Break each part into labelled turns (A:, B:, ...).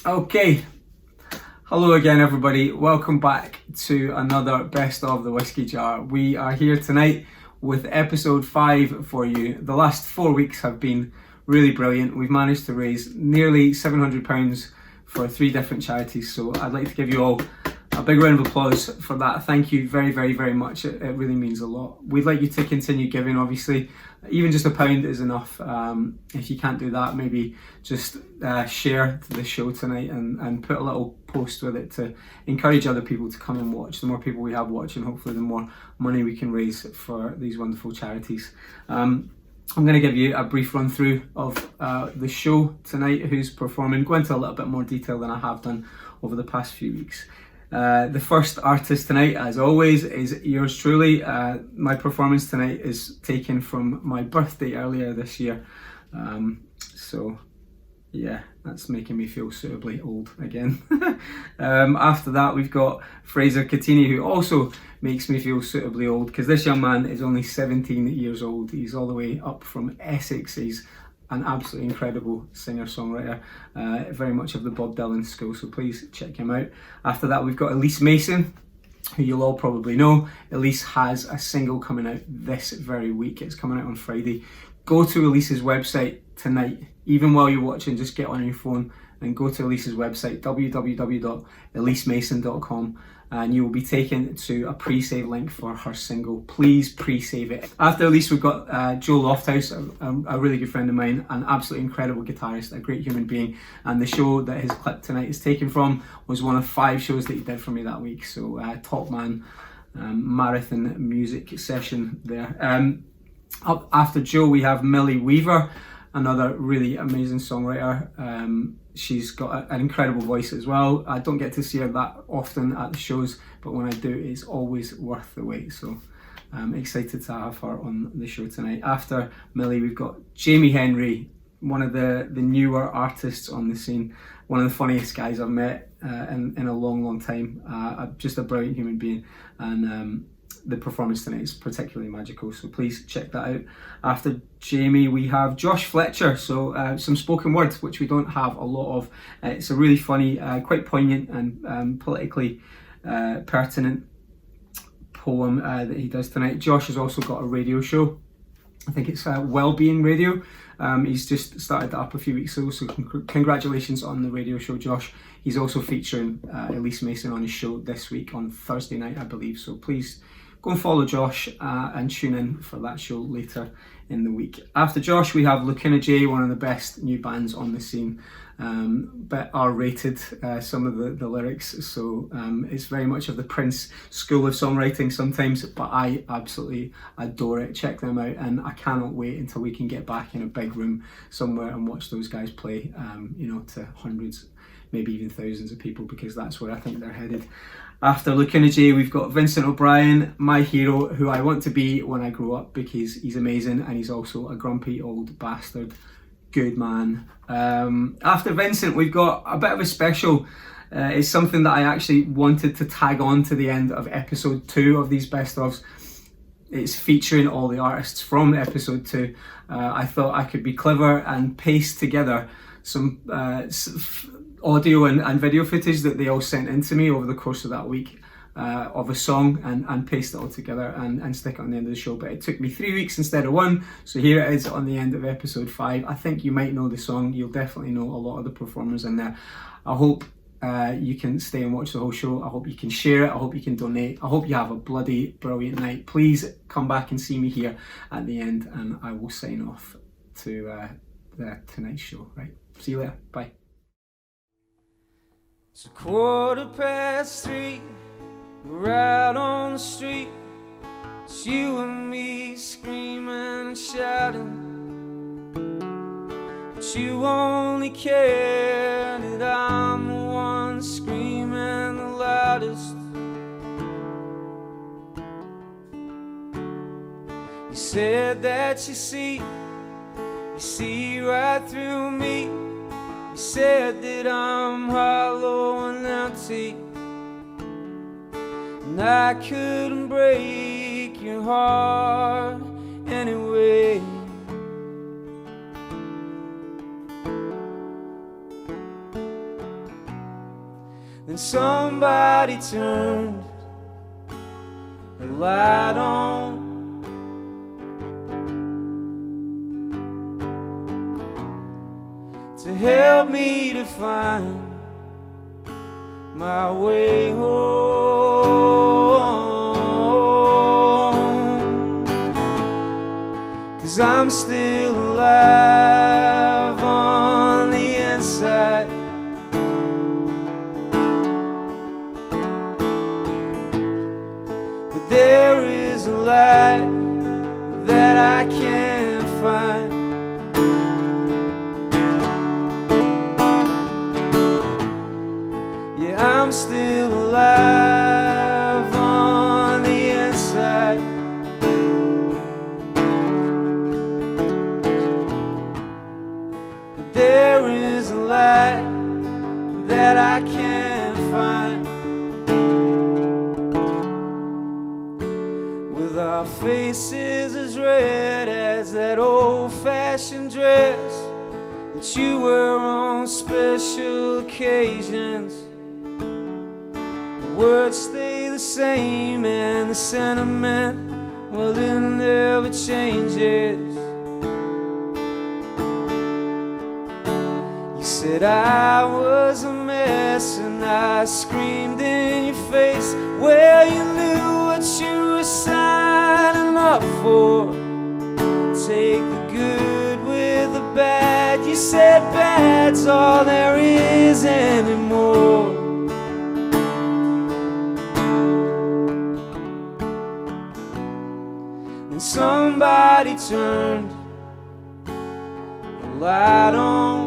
A: Okay, hello again everybody, welcome back to another Best of the Whisky Jar. We are here tonight with episode 5 for you. The last 4 weeks have been really brilliant. We've managed to raise nearly £700 for 3 different charities, so I'd like to give you all a big round of applause for that. Thank you very much. It really means a lot. We'd like you to continue giving, obviously. Even just £1 is enough. If you can't do that, maybe just share the show tonight and put a little post with it to encourage other people to come and watch. The more people we have watching, hopefully the more money we can raise for these wonderful charities. I'm going to give you a brief run through of the show tonight, who's performing, go into a little bit more detail than I have done over the past few weeks. The first artist tonight, as always, is yours truly. My performance tonight is taken from my birthday earlier this year. So yeah, that's making me feel suitably old again. After that, we've got Fraser Cattini, who also makes me feel suitably old, because this young man is only 17 years old. He's all the way up from Essex. He's an absolutely incredible singer-songwriter, very much of the Bob Dylan school, so please check him out. After that, we've got Ellysse Mason, who you'll all probably know. Ellysse has a single coming out this very week. It's coming out on Friday. Go to Elysse's website tonight. Even while you're watching, just get on your phone and go to Elysse's website, www.ellissemason.com, and you will be taken to a pre-save link for her single. Please pre-save it. After Ellysse, we've got Joe Lofthouse, a really good friend of mine, an absolutely incredible guitarist, a great human being, and the show that his clip tonight is taken from was one of 5 shows that he did for me that week, so top man, marathon music session there. Up after Joe, we have Millie Weaver, another really amazing songwriter. She's got an incredible voice as well. I don't get to see her that often at the shows, but when I do, it's always worth the wait. So I'm excited to have her on the show tonight. After Millie, we've got Jamie Henry, one of the newer artists on the scene, one of the funniest guys I've met in a long time. Just a brilliant human being, and the performance tonight is particularly magical, so please check that out. After Jamie, we have Josh Fletcher, so some spoken words, which we don't have a lot of. It's a really funny, quite poignant and politically pertinent poem that he does tonight. Josh has also got a radio show. I think it's Wellbeing Radio. He's just started that up a few weeks ago, so congratulations on the radio show, Josh. He's also featuring Ellysse Mason on his show this week on Thursday night, I believe, so please go and follow Josh and tune in for that show later in the week. After Josh, we have LacunaJ, one of the best new bands on the scene. But R-rated, some of the lyrics, so it's very much of the Prince school of songwriting sometimes, but I absolutely adore it. Check them out, and I cannot wait until we can get back in a big room somewhere and watch those guys play, to hundreds, maybe even thousands of people, because that's where I think they're headed. After LacunaJ, we've got Vincent O'Brien, my hero, who I want to be when I grow up, because he's amazing and he's also a grumpy old bastard. Good man. After Vincent, we've got a bit of a special. It's something that I actually wanted to tag on to the end of episode 2 of these best ofs. It's featuring all the artists from episode 2. I thought I could be clever and paste together some audio and video footage that they all sent in to me over the course of that week of a song, and paste it all together and stick it on the end of the show. But it took me 3 weeks instead of 1, so here it is on the end of episode 5. I think you might know the song. You'll definitely know a lot of the performers in there. I hope you can stay and watch the whole show. I hope you can share it. I hope you can donate. I hope you have a bloody brilliant night. Please come back and see me here at the end, and I will sign off to tonight's show. Right, see you later. Bye.
B: It's 3:15, we're out on the street. It's you and me screaming and shouting, but you only care that I'm the one screaming the loudest. You said that you see right through me. You said that I'm hollow and empty, and I couldn't break your heart anyway. Then somebody turned the light on. To help me to find my way home. 'Cause I'm still alive on the inside. But there is a light that I can't find. I'm still alive on the inside. But there is a light that I can't find. With our faces as red as that old-fashioned dress that you wear on special occasions. Words stay the same and the sentiment, well, it never changes. You said I was a mess and I screamed in your face. Well, you knew what you were signing up for. Take the good with the bad. You said bad's all there is anymore. Somebody turned the light on.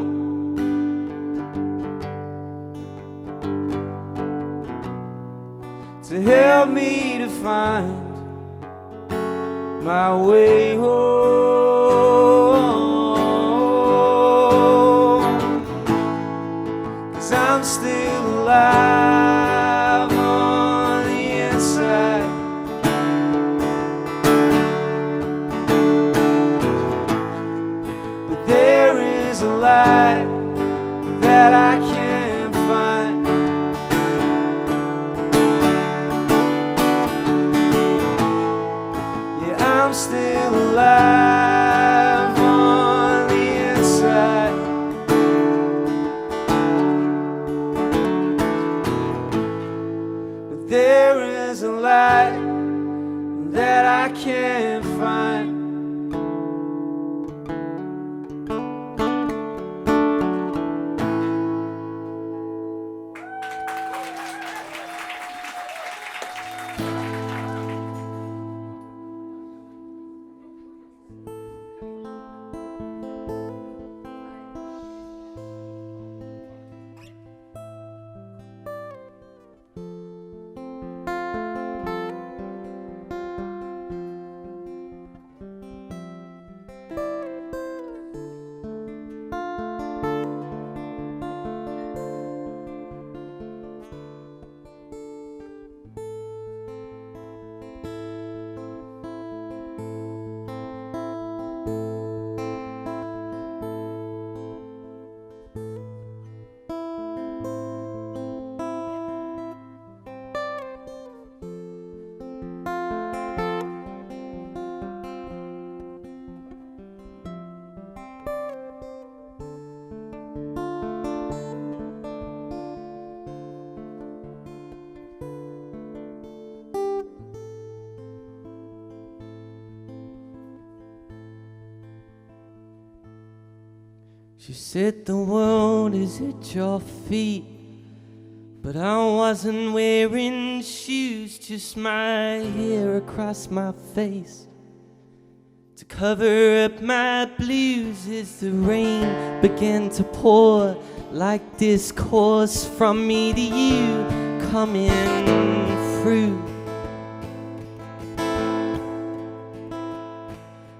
B: To help me to find my way home. 'Cause I'm still alive on the inside. A light that I can't find. Yeah, I'm still alive on the inside. But there is a light that I can't find. She said the world is at your feet, but I wasn't wearing shoes, just my hair across my face to cover up my blues as the rain began to pour like discourse from me to you coming through.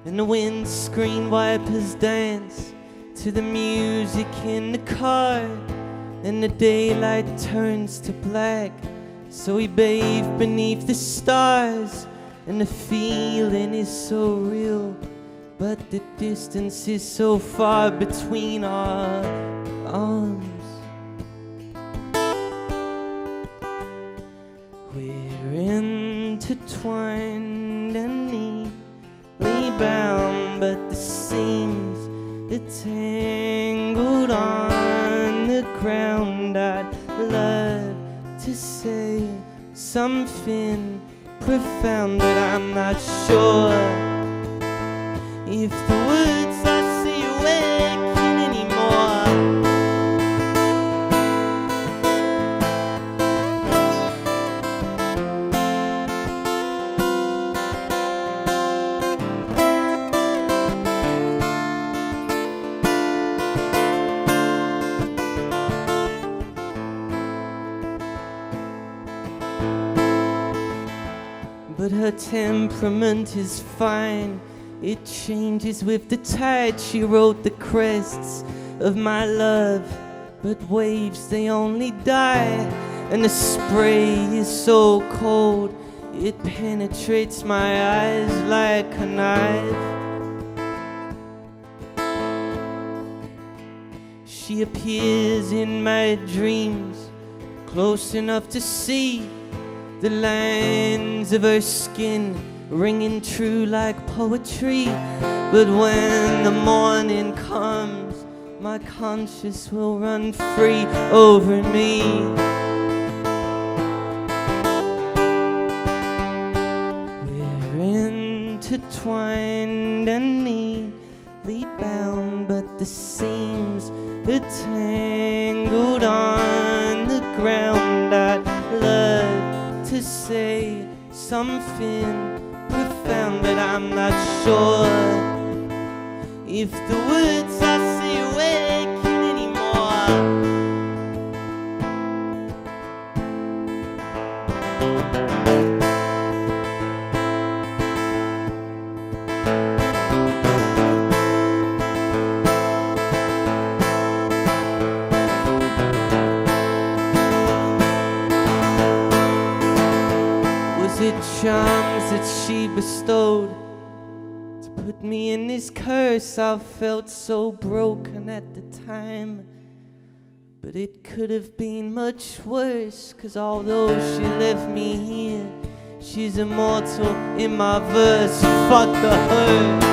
B: And the windscreen wipers dance to the music in the car, and the daylight turns to black, so we bathe beneath the stars, and the feeling is so real, but the distance is so far between our arms. intertwined and neatly bound, but the seams are tangled on the ground. I'd love to say something profound, but I'm not sure if the words I say awaken anymore. But her temperament is fine. It changes with the tide. She wrote the crests of my love, but waves, they only die. And the spray is so cold, it penetrates my eyes like a knife. She appears in my dreams, close enough to see the lines of her skin ringing true like poetry. But when the morning comes, my conscience will run free over me. We're intertwined and neatly bound, but the seams are tangled on the ground. I'd love to say something profound, but I'm not sure if the words I say awaken anymore. Was it charms that she bestowed to put me in this curse? I felt so broken at the time, but it could have been much worse. 'Cause although she left me here, she's immortal in my verse. Fuck the hurt.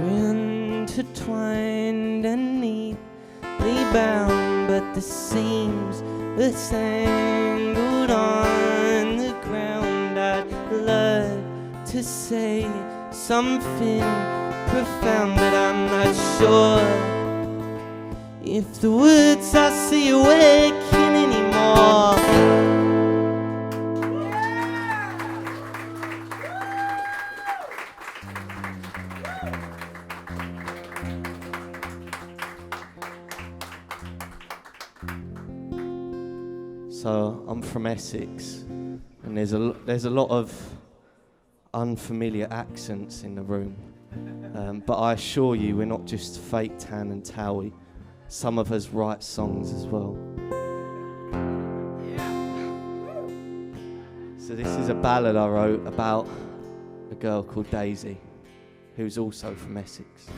B: We're intertwined and neatly bound, but the seams are tangled on the ground. I'd love to say something profound, but I'm not sure if the words I say awaken anymore. So I'm from Essex, and there's a lot of unfamiliar accents in the room. But I assure you, we're not just fake tan and towie. Some of us write songs as well. So this is a ballad I wrote about a girl called Daisy, who's also from Essex.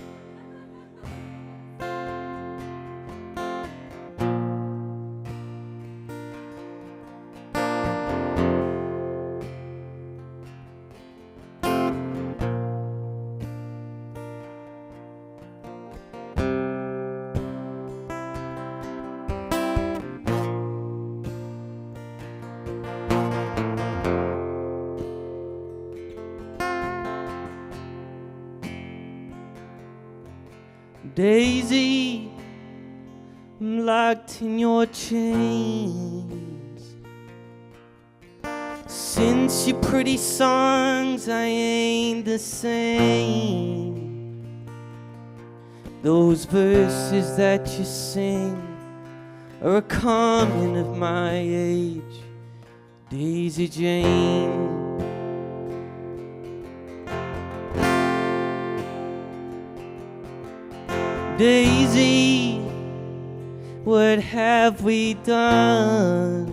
B: Daisy, I'm locked in your chains. Since your pretty songs, I ain't the same. Those verses that you sing are a comment of my age, Daisy Jane. Daisy, what have we done?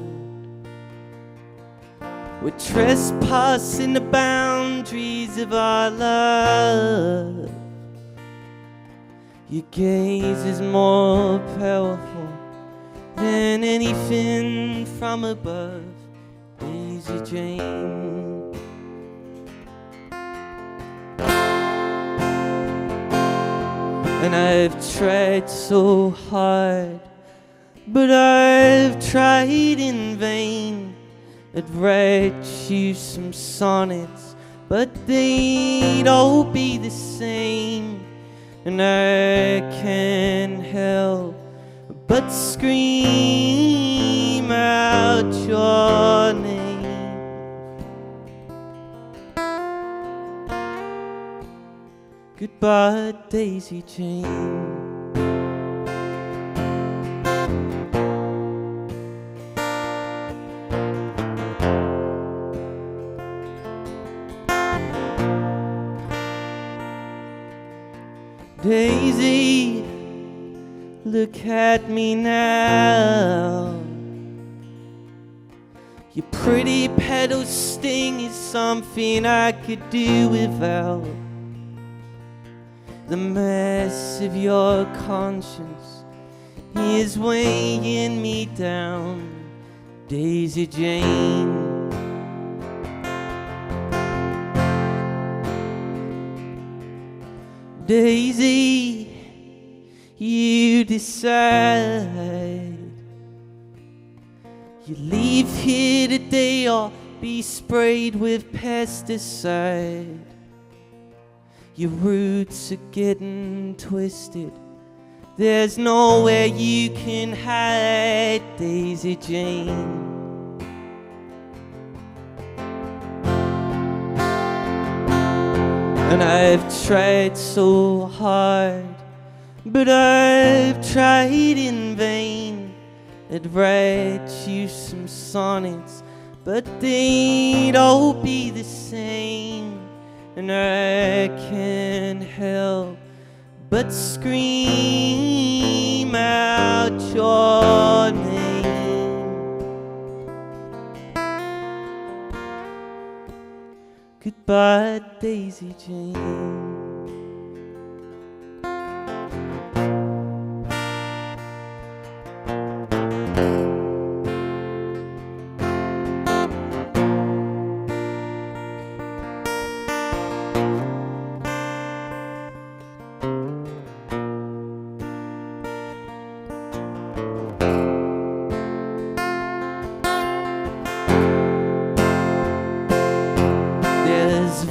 B: We're trespassing the boundaries of our love. Your gaze is more powerful than anything from above, Daisy Jane. And I've tried so hard, but I've tried in vain. I'd write you some sonnets, but they'd all be the same. And I can't help but scream out your name. Goodbye, Daisy Jane. Daisy, look at me now. Your pretty petal sting is something I could do without. The mess of your conscience is weighing me down, Daisy Jane. Daisy, you decide. You leave here today or be sprayed with pesticide. Your roots are getting twisted. There's nowhere you can hide, Daisy Jane. And I've tried so hard, but I've tried in vain. I'd write you some sonnets, but they'd all be the same. And I can't help but scream out your name. Goodbye, Daisy Jane.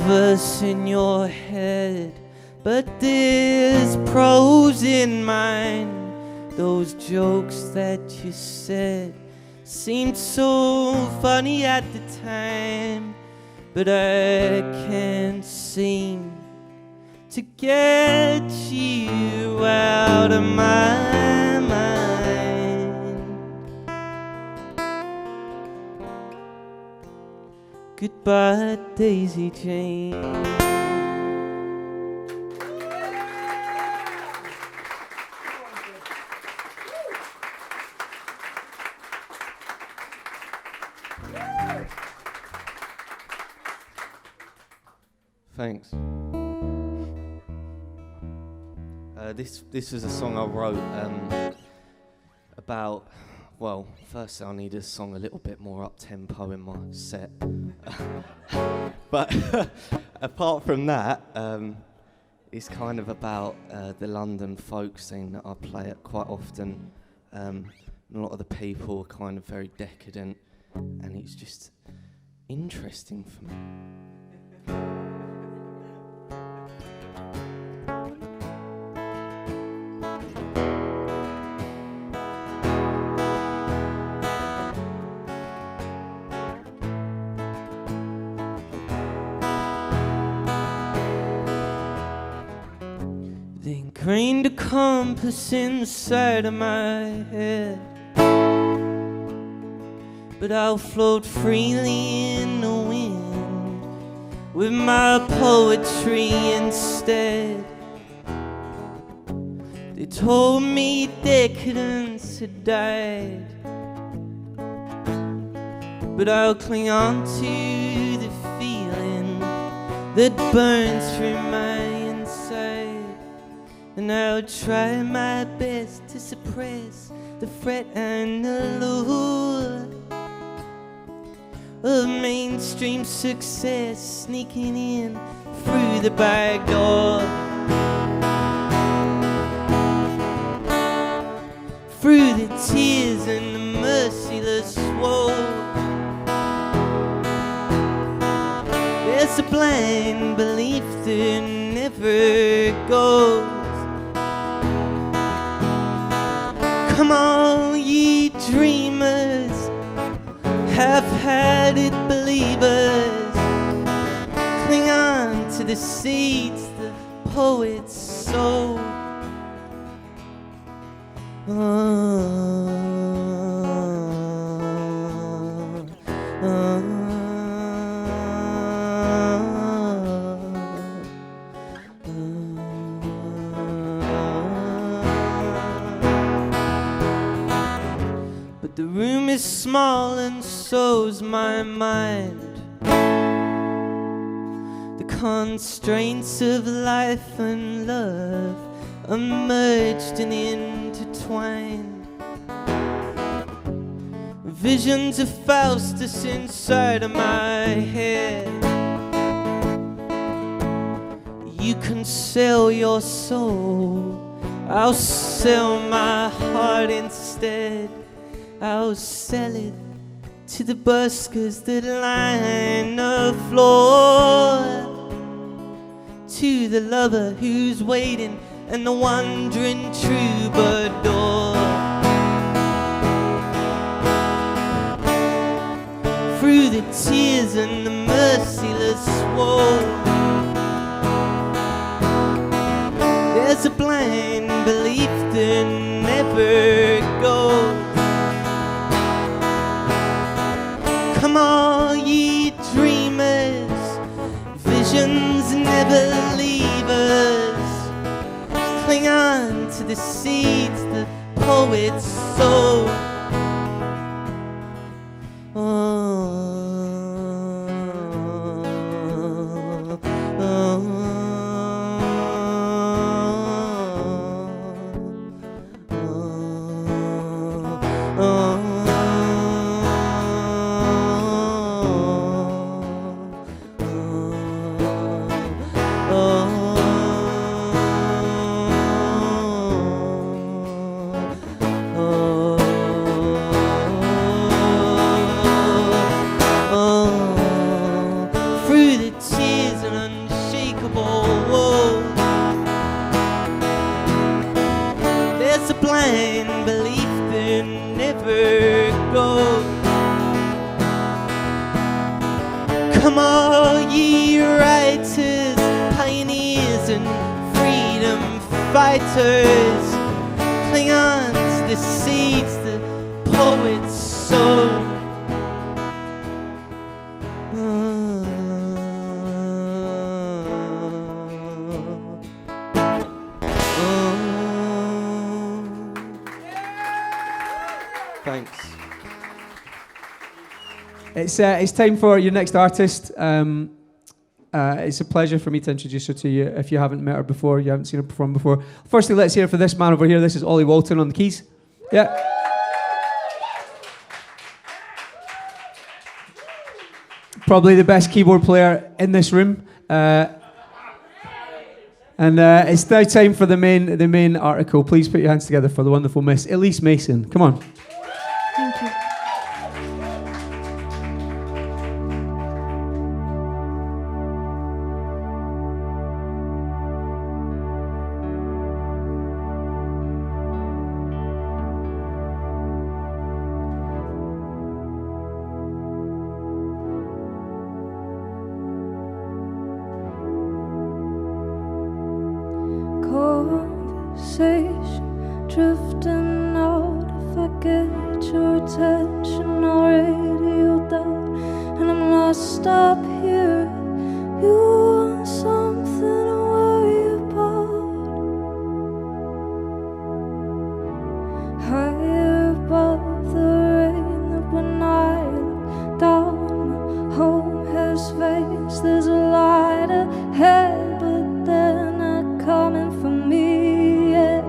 B: Verse in your head, but there's prose in mine. Those jokes that you said seemed so funny at the time, but I can't seem to get you out of my mind. Goodbye, Daisy Jane. Thanks. This was a song I wrote about. Well, first I need a song a little bit more up tempo in my set. But apart from that, it's kind of about the London folk scene that I play at quite often. A lot of the people are kind of very decadent, and it's just interesting for me. Ingrained a compass inside of my head, but I'll float freely in the wind with my poetry instead. They told me decadence had died, but I'll cling on to the feeling that burns through my inside. And I'll try my best best to suppress the fret and the lure of mainstream success sneaking in through the back door, through the tears and the merciless woe. There's a blind belief that never goes. Come on, ye dreamers, half-hearted believers, cling on to the seeds the poets sow. But the room is small and so's my mind. The constraints of life and love are merged and intertwined. Visions of Faustus inside of my head. You can sell your soul, I'll sell my heart instead. I'll sell it to the buskers that line the floor, to the lover who's waiting and the wandering troubadour. Through the tears and the merciless woe, there's a blind belief that never goes. Come all ye dreamers, visions never leave us. Cling on to the seeds the poets sow. Come all ye writers, pioneers and freedom fighters, cling on to the seeds the poets sow. Thanks.
A: It's time for your next artist. It's a pleasure for me to introduce her to you. If you haven't met her before, you haven't seen her perform before. Firstly, let's hear for this man over here. This is Ollie Walton on the keys. Yeah. Probably the best keyboard player in this room. And it's now time for the main article. Please put your hands together for the wonderful Miss Ellysse Mason. Come on.
C: Thank you. Conversation drifting out. If I get your attention, I'll radio down, and I'm lost up here. You want something to worry about, higher above the rain. That when I look down, my home has veins. There's a light ahead, but they're not coming for me yet.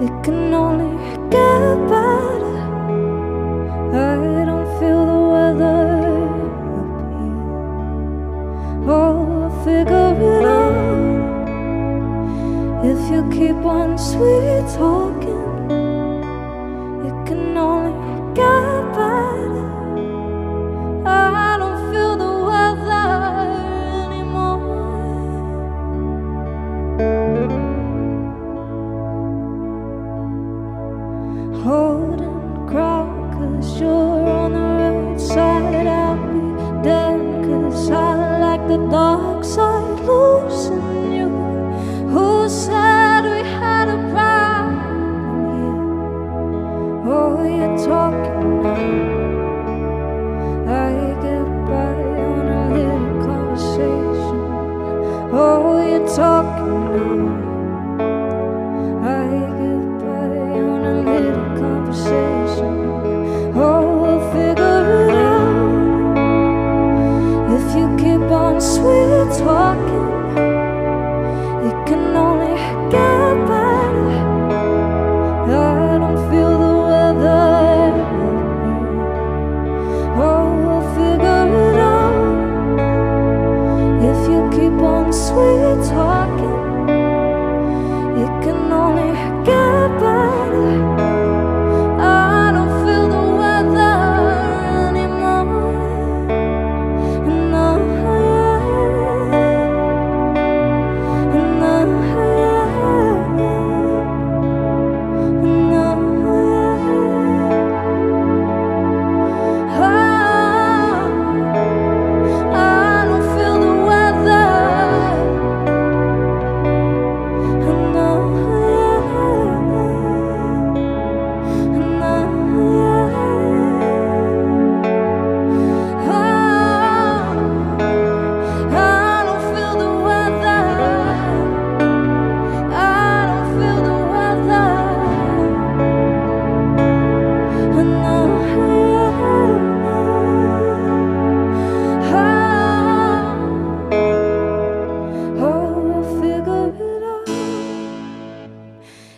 C: it can only get better. I don't feel the weather up here. Oh, I'll figure it out. If you keep on sweet talking, it can only get better. I don't feel the weather anymore. Holding crowd, 'cause you're on the right side. I'll be dead, 'cause I like the dark side. Losing you, who said we had a problem here? Oh, you're talking now. I get by on a little conversation. Oh, you're talking now. I get by on a little conversation. Oh, we'll figure it out. If you keep on sweet talking, it can only get better. I don't feel the weather. Oh, we'll figure it out. If you keep on sweet talking, it can only get better. I don't feel the weather anymore. No,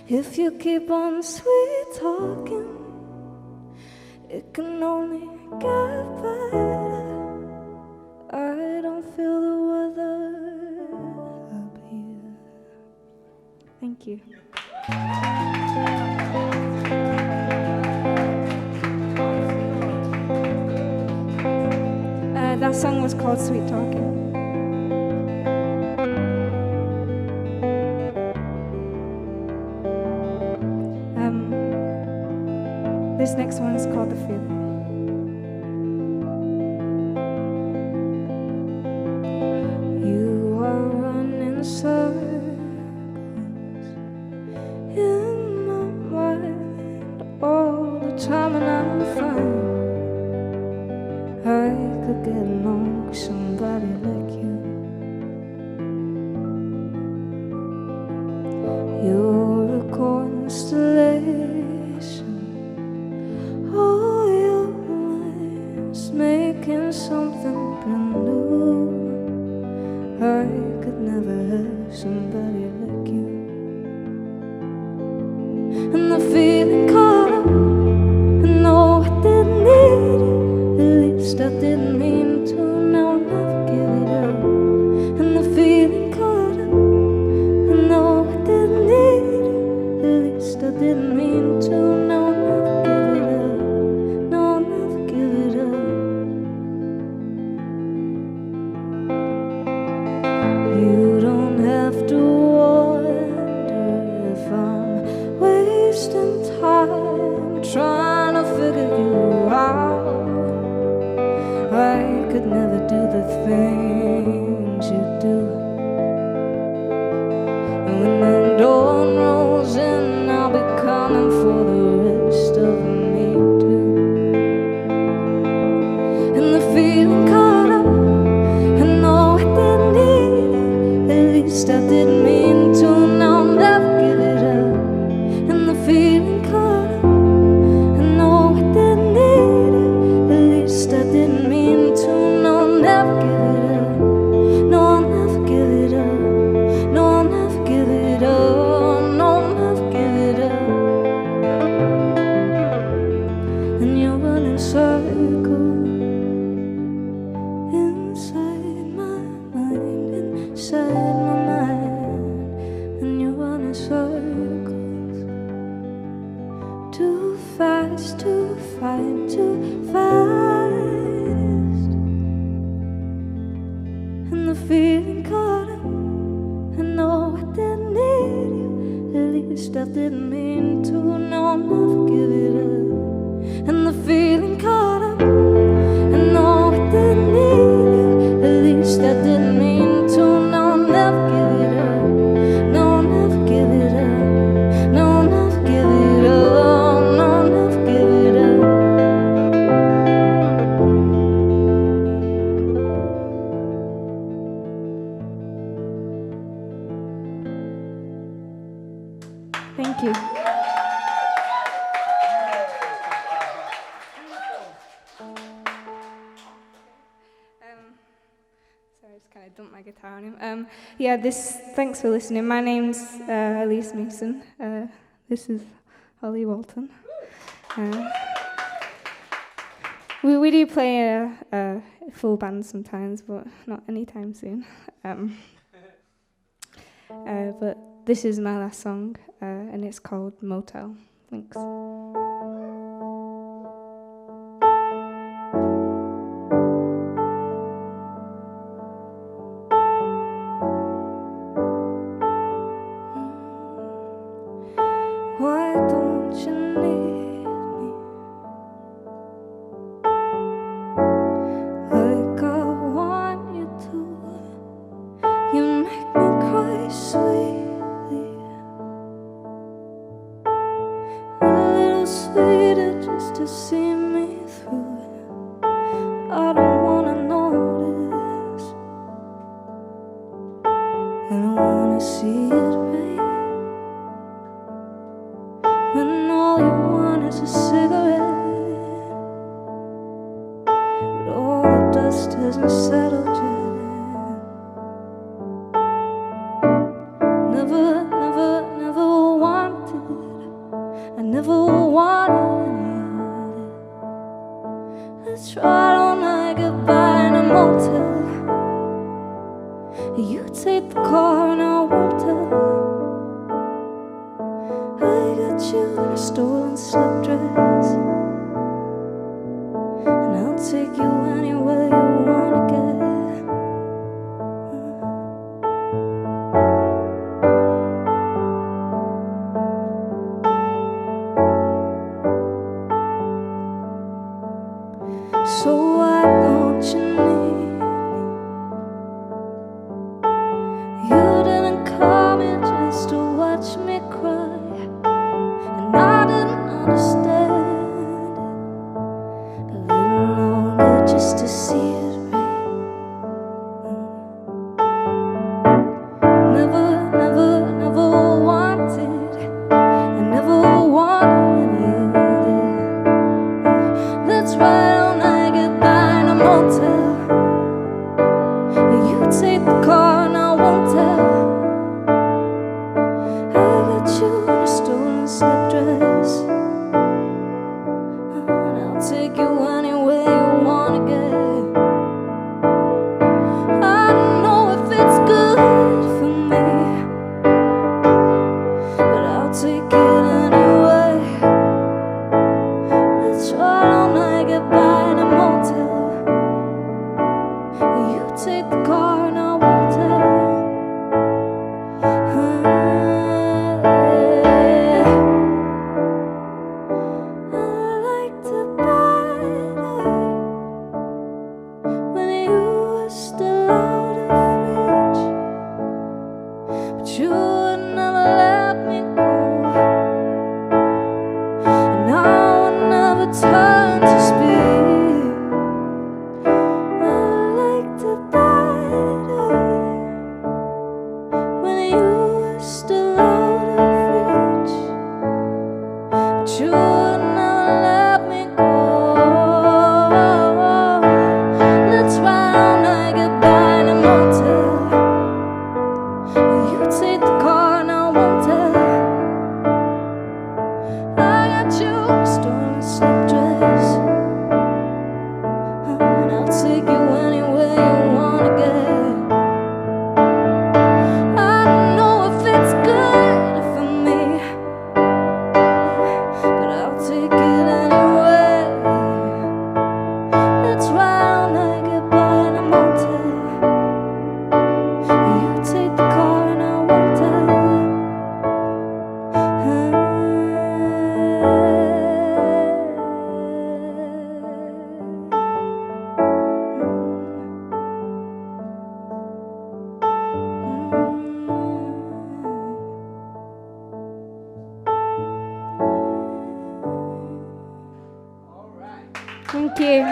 C: if you keep on sweet talking, it can only get better. I don't feel the weather up here. Thank you. That song was called Sweet Talking. This next one is called The Feeling. You are running circles in my mind all the time, and I'm fine. I could get along with somebody like you. You're a constellation. Oh, your mind's making something brand new. I could never have somebody like you. And the feeling caught up, and no, I didn't need it. At least I didn't mean to, now I'll never give it up. And the feeling caught up, and no, I didn't need it. At least I didn't mean to, now I'll never give it up. No, I'll never give it up. You don't have to wonder if I'm wasting time trying to figure you out. I could never do the things you do. And when the dawn rolls in, I'll be coming for the rest of me too. And the feeling caught up, and no, I didn't need it. At least I didn't mean to, now I'll never give it up. And the feeling caught up, and no, I didn't need it. At least I didn't mean to, now I'll never give it up. too fast to find, too fast. And the feeling caught up. I know I didn't need you, at least I didn't mean to. No, I'll never give it up. And the feeling caught up. I know I didn't need you, at least I didn't mean to. No, I'll never give it up. No, I'll never give it up. No, I'll never give it up. No, I'll never give it up. Thank you. Sorry, I just kind of dumped my guitar on him. Thanks for listening. My name's Ellysse Mason. This is Ollie Walton. We do play a full band sometimes, but not anytime soon. But this is my last song, and it's called Motel. Thanks. Why don't you need me like I want you to? You make me cry sweetly, a little sweeter just to see me through. I don't wanna notice, I don't wanna see it rain. When all you want is a cigarette, but all the dust hasn't settled yet. Never, never, never wanted, I never wanted any of it. Let's ride all night, goodbye in a motel. You take the car and I won't tell. I got you in a stolen slip dress, and I'll take you anywhere you wanna get. So why don't you need me? You didn't come in just to watch me cry, and I didn't understand it. A little longer just to see it rain. Never, never, never wanted, I never wanted any of it. Let's ride all night, goodbye in a motel. You take the car and I won't tell. I got you in a stolen slip dress, and I'll take you anywhere you wanna get. I don't know if it's good for me, but I'll take it anyway. Let's ride all night, goodbye in a motel. You take the car and I won't tell. I like to bite when you were still out of reach, but you would never let me go, and I would never turn to speak. I like to bite when you were still out of reach, but you would never let me go. Let's ride all night, goodbye in a motel. You take the car and I won't tell. I got you in a stolen slip dress, and I'll take you anywhere you wanna get. I don't know if it's good for me, but I'll Thank you.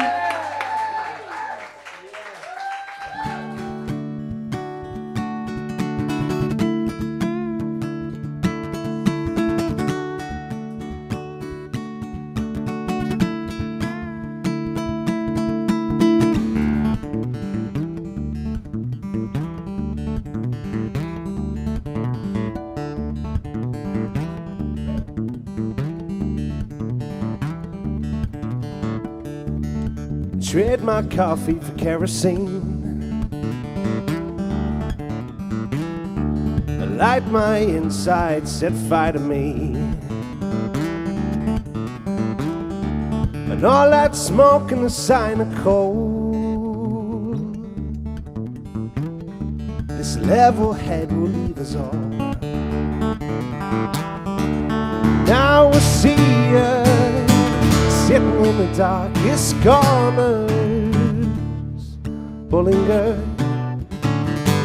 D: Trade my coffee for kerosene. Light my insides, set fire to me. And all that smoke and the sign of cold. This level head will leave us all. Now we'll see ya sitting in the darkest corners, pulling her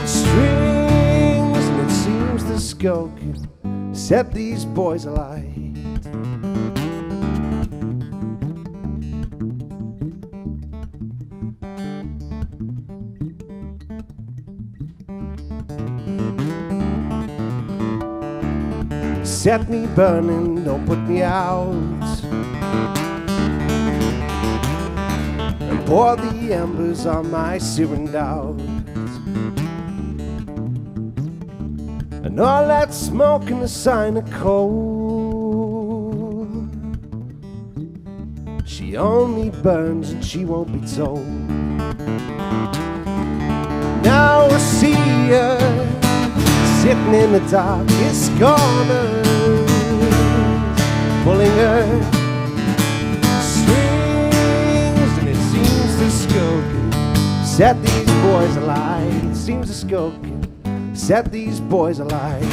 D: strings, and it seems the skulk set these boys alight. Set me burning, don't put me out. And pour the embers on my searing doubt. And all that smoke and the sign of cold. She only burns and she won't be told. Now I see her sitting in the darkest corners, pulling her strings, and it seems the skunk set these boys alight. It seems the skunk set these boys alight.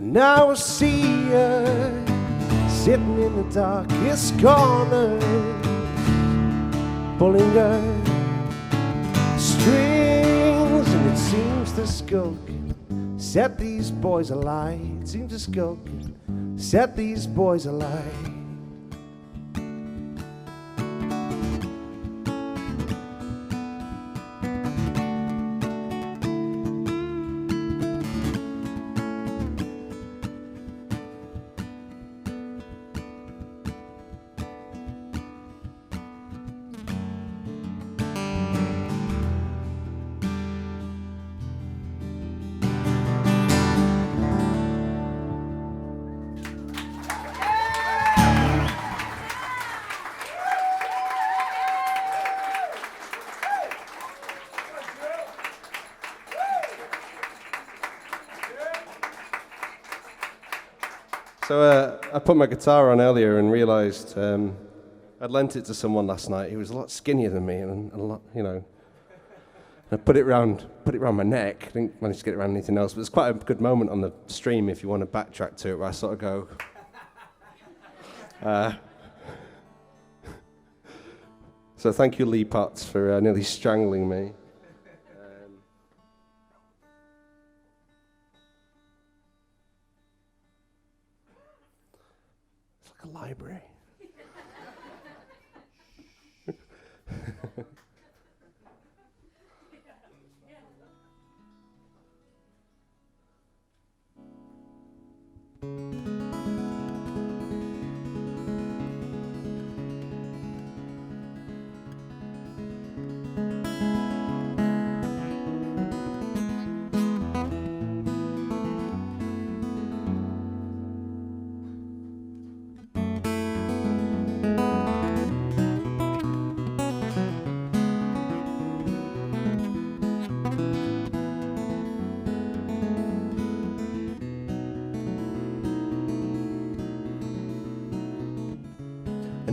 D: Now I see her sitting in the darkest corners, pulling her strings, and it seems the skunk set these boys alight. It seems the skunk set these boys alight.
E: So I put my guitar on earlier and realised I'd lent it to someone last night. He was a lot skinnier than me and a lot, you know. I put it around my neck. I didn't manage to get it around anything else, but it's quite a good moment on the stream if you want to backtrack to it, where I sort of go. So thank you, Lee Potts, for nearly strangling me. A library.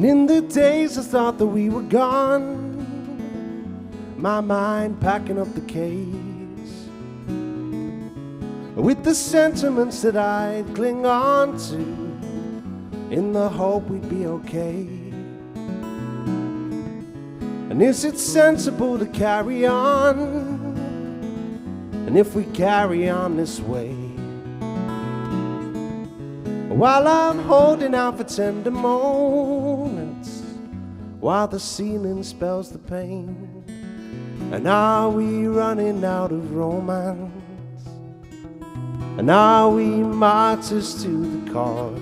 D: And in the days I thought that we were gone, my mind packing up the case with the sentiments that I'd cling on to in the hope we'd be okay. And is it sensible to carry on? And if we carry on this way, while I'm holding out for tender moments, while the ceiling spells the pain, and are we running out of romance? And are we martyrs to the cause?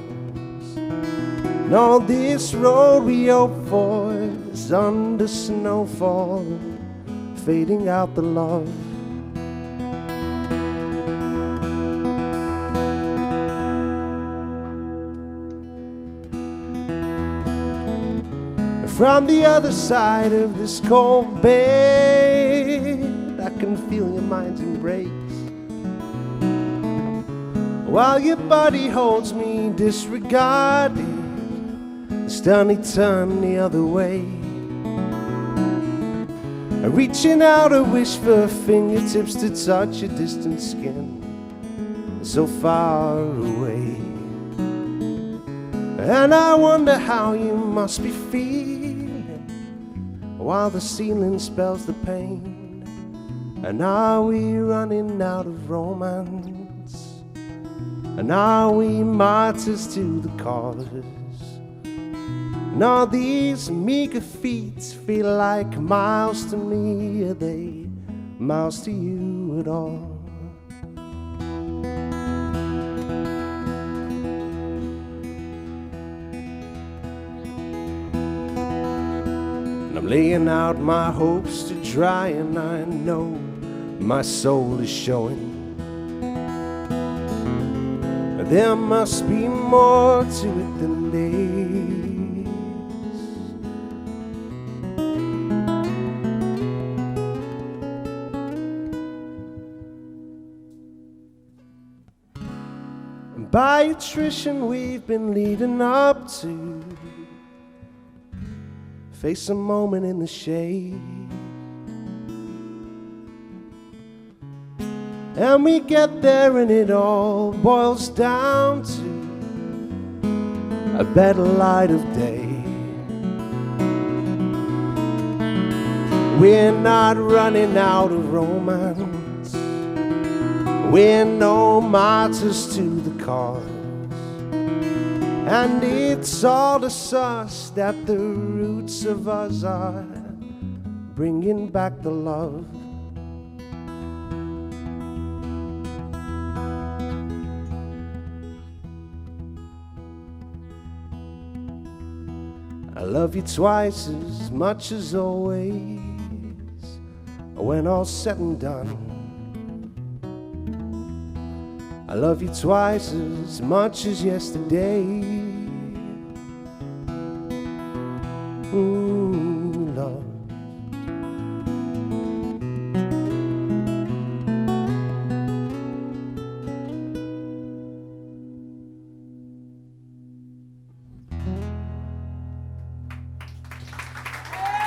D: And all this road we hope for is under snowfall, fading out the love. From the other side of this cold bed, I can feel your mind's embrace, while your body holds me disregarded, sternly turned the other way, reaching out a wish for fingertips to touch your distant skin, so far away. And I wonder how you must be feeling while the ceiling spells the pain. And are we running out of romance? And are we martyrs to the cause? And all these meager feet feel like miles to me. Are they miles to you at all? Laying out my hopes to dry, and I know my soul is showing there must be more to it than this. And by attrition we've been leading up to face a moment in the shade, and we get there and it all boils down to a better light of day. We're not running out of romance, we're no martyrs to the cause. And it's all to us that the roots of us are bringing back the love. I love you twice as much as always, when all's said and done. I love you twice as much as yesterday. Ooh, love.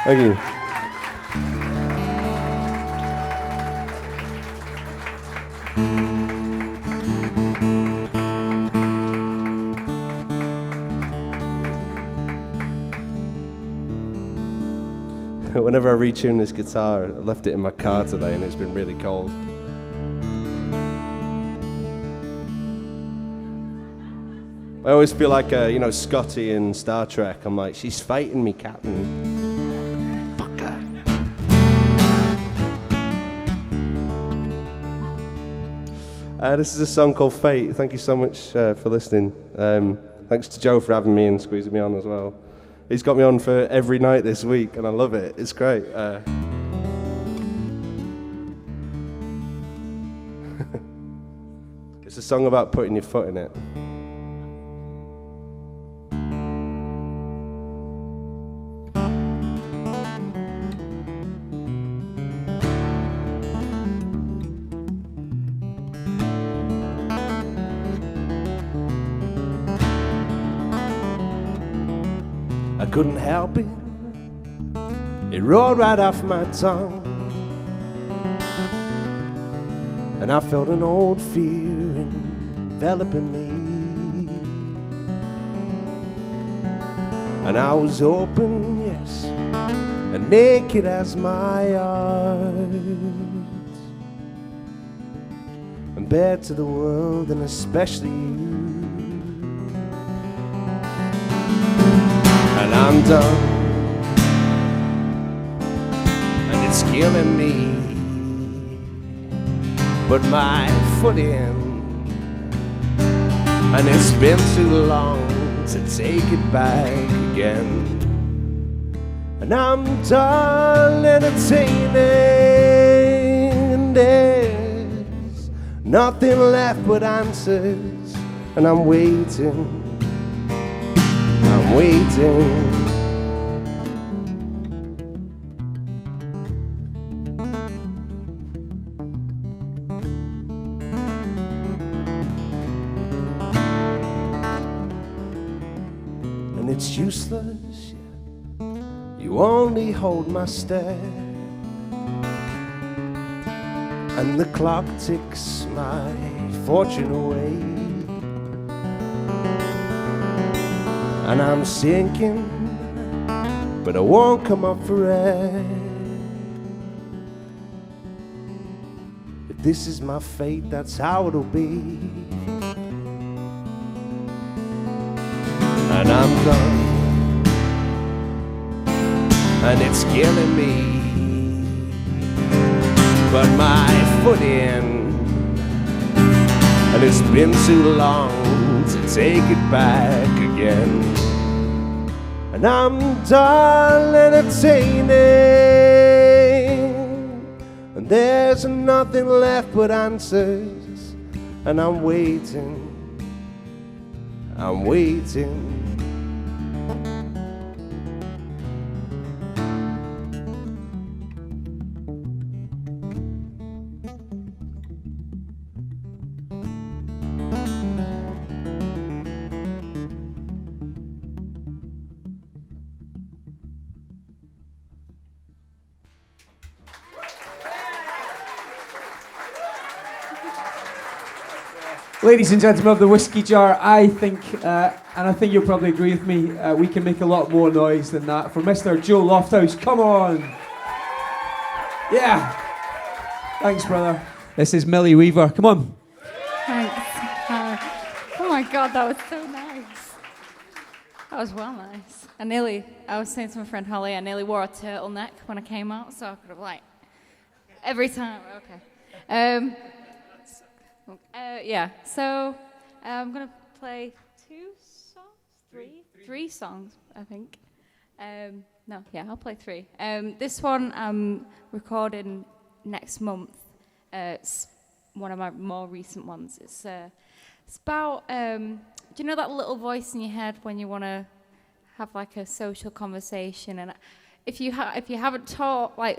E: Thank you. Whenever I retune this guitar, I left it in my car today and it's been really cold. I always feel like, Scotty in Star Trek. I'm like, she's fighting me, Captain. Fuck her. This is a song called Fate. Thank you so much for listening. Thanks to Joe for having me and squeezing me on as well. He's got me on for every night this week, and I love it. It's great. It's a song about putting your foot in it.
D: couldn't help it. It rolled right off my tongue. And I felt an old fear enveloping me. And I was open, yes, and naked as my heart, and bare to the world, and especially you. And I'm done, and it's killing me. Put my foot in, and it's been too long to take it back again. And I'm done entertaining, and there's nothing left but answers. And I'm waiting, I'm waiting. It's useless, you only hold my stare, and the clock ticks my fortune away, and I'm sinking, but I won't come up for air. If this is my fate, that's how it'll be. And I'm done, and it's killing me. Put my foot in, and it's been too long to take it back again. And I'm done entertaining, and there's nothing left but answers. And I'm waiting, I'm waiting.
A: Ladies and gentlemen of the Whisky Jar, I think, and I think you'll probably agree with me, we can make a lot more noise than that. For Mr. Joe Lofthouse, come on! Yeah! Thanks, brother. This is Millie Weaver, come on.
C: Thanks. Oh my God, that was so nice. That was well nice. I was saying to my friend Holly, I nearly wore a turtleneck when I came out, so I could have every time, okay. Yeah, so I'm going to play three songs, I think. I'll play three. This one I'm recording next month. It's one of my more recent ones. It's about, do you know that little voice in your head when you want to have a social conversation? And if you haven't thought, I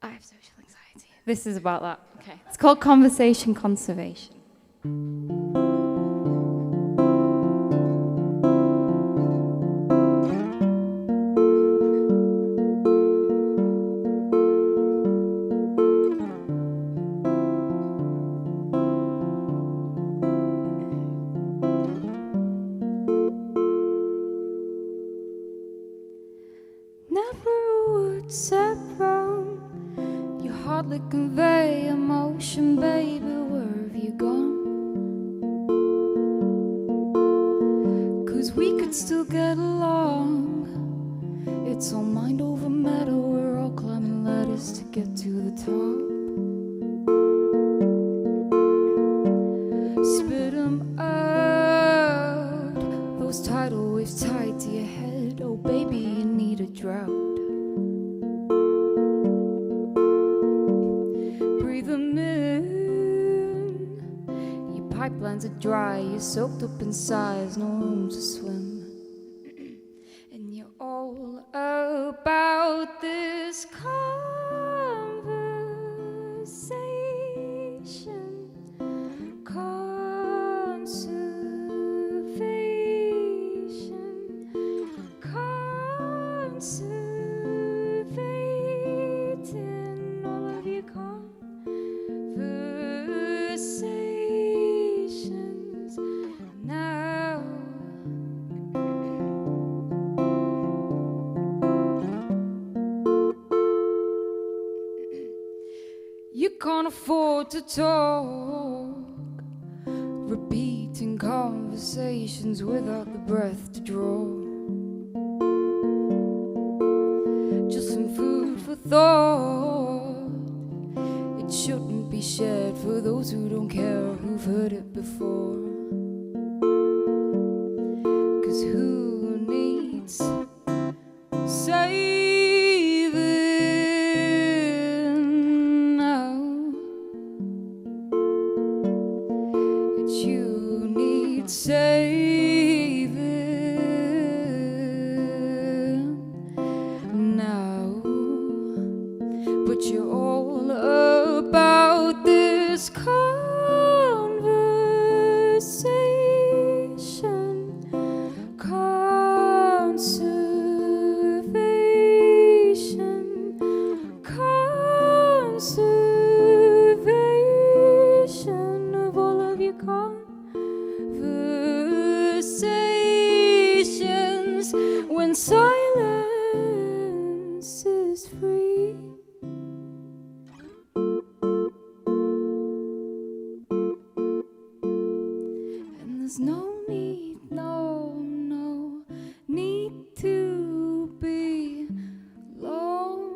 C: have social anxiety. This is about that. Okay. It's called Conversation Conservation. Never a word said wrong. You hardly convey emotion, baby. Where have you gone? 'Cause we could still get along. It's all mind over matter. We're all climbing ladders to get to the top. Spit 'em out. Those tidal waves tied to your head. Oh, baby, you need a drought. Breathe 'em in. Your pipelines are dry. You're soaked up in sighs. No room to swim. And you're all about this conversation. Conservation. You can't afford to talk, repeating conversations without the breath to draw. Just some food for thought. It shouldn't be shared for those who don't care, who've heard it before. 'Cause who needs saving now? It's you need saving now. But you're all about this conversation, conservation, conservation of all of your conversations when silence is free. And there's no need, no need to be lonely.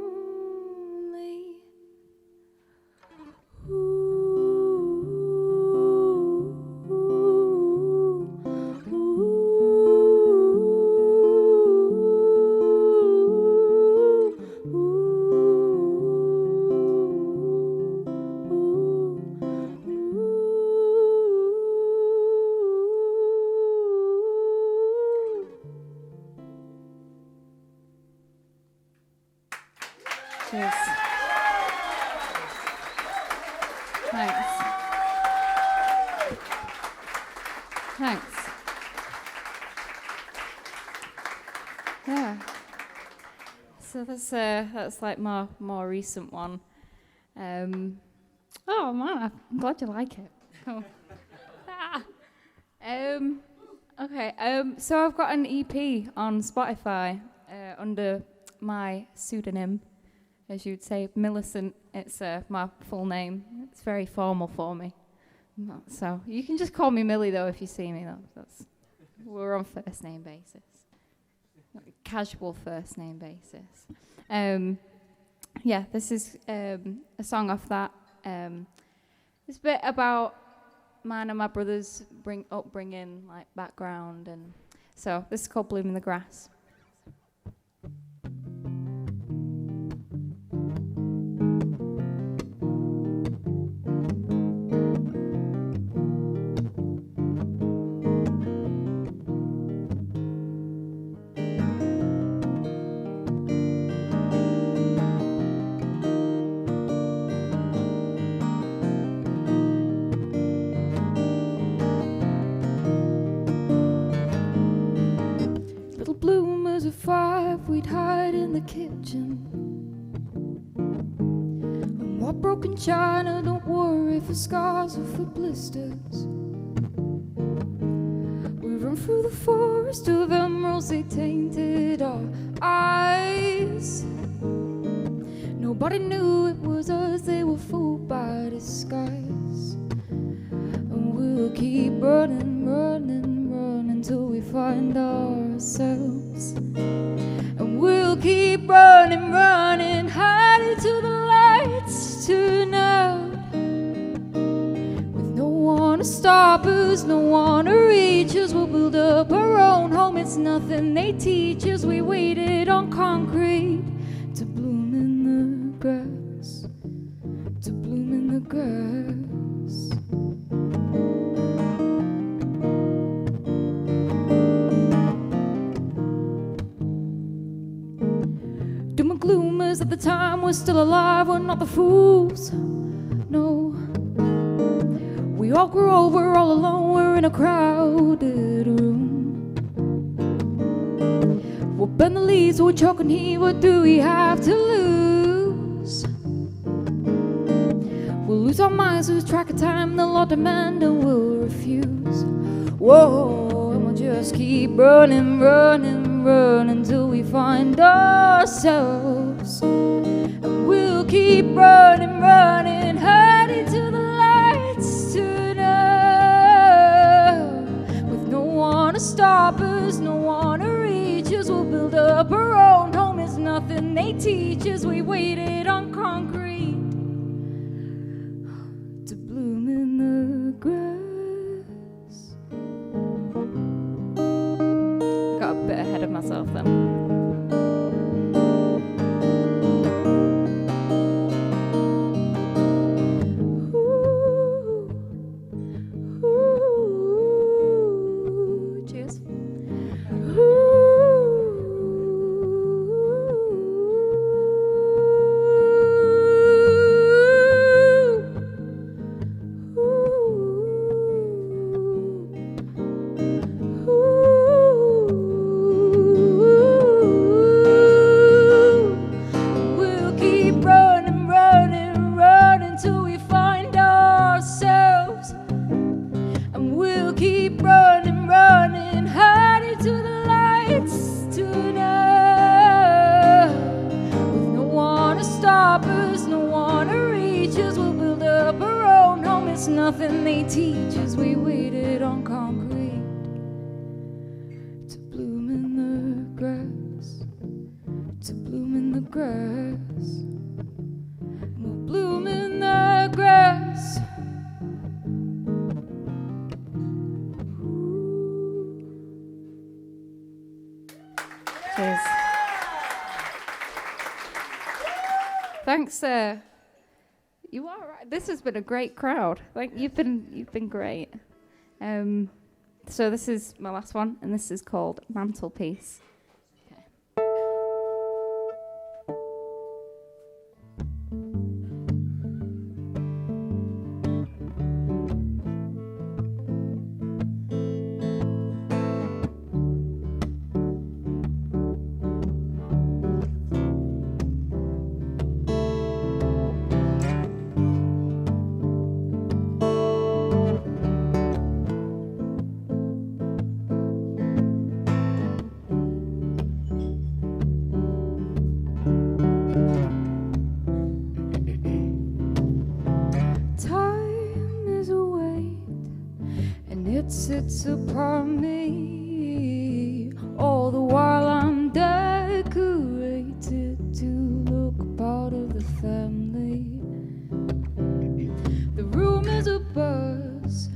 C: Cheers. Thanks. Thanks. Yeah. So that's like my more recent one. Oh man, I'm glad you like it. Oh. Okay. So I've got an EP on Spotify under my pseudonym, as you'd say, Millicent. It's my full name. It's very formal for me. So you can just call me Millie, though, if you see me. We're on first name basis, casual first name basis. Yeah, this is a song off that. It's a bit about mine and my brother's upbringing, like background, and so this is called "Bloom in the Grass." We'd hide in the kitchen. And what broken china, don't worry for scars or for blisters. We run through the forest of emeralds, they tainted our eyes. Nobody knew it was us, they were fooled by disguise. And we'll keep running, running, running till we find ourselves. And we'll keep running, running, hiding to the lights tonight. With no one to stop us, no one to reach us. We'll build up our own home, it's nothing they teach us. We waited on concrete to bloom in the grass, to bloom in the grass. Gloomers at the time were still alive, we're not the fools, no. We all grew old, we're all alone, we're in a crowded room. We'll bend the leaves, we'll choke and heave, what do we have to lose? We'll lose our minds, lose track of time, the law demand and we'll refuse. Whoa, and we'll just keep running, running, running till we find ourselves. And we'll keep running, running, they teach us. We waited on concrete to bloom in the grass. I got a bit ahead of myself then. Nothing they teach us. We waited on concrete to bloom in the grass, to bloom in the grass. We'll bloom in the grass. Cheers. Thanks, you are right. This has been a great crowd. Like you've been great. So this is my last one, and this is called Mantelpiece. Sits upon me all the while I'm decorated to look part of the family. The room is a buzz,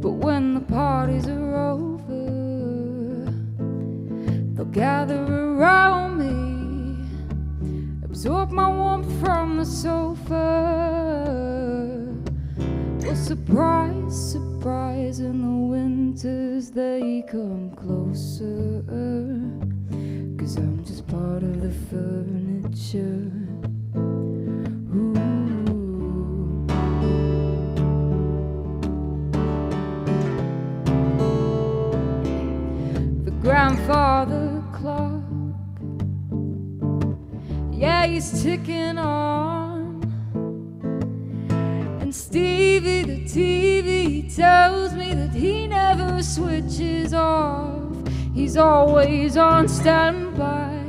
C: but when the parties are over, they'll gather around me, absorb my warmth from the sofa. Well, surprise, surprise, in the winters they come closer, 'cause I'm just part of the furniture. Ooh. The grandfather clock, yeah, he's ticking on. Stevie, the TV, tells me that he never switches off. He's always on standby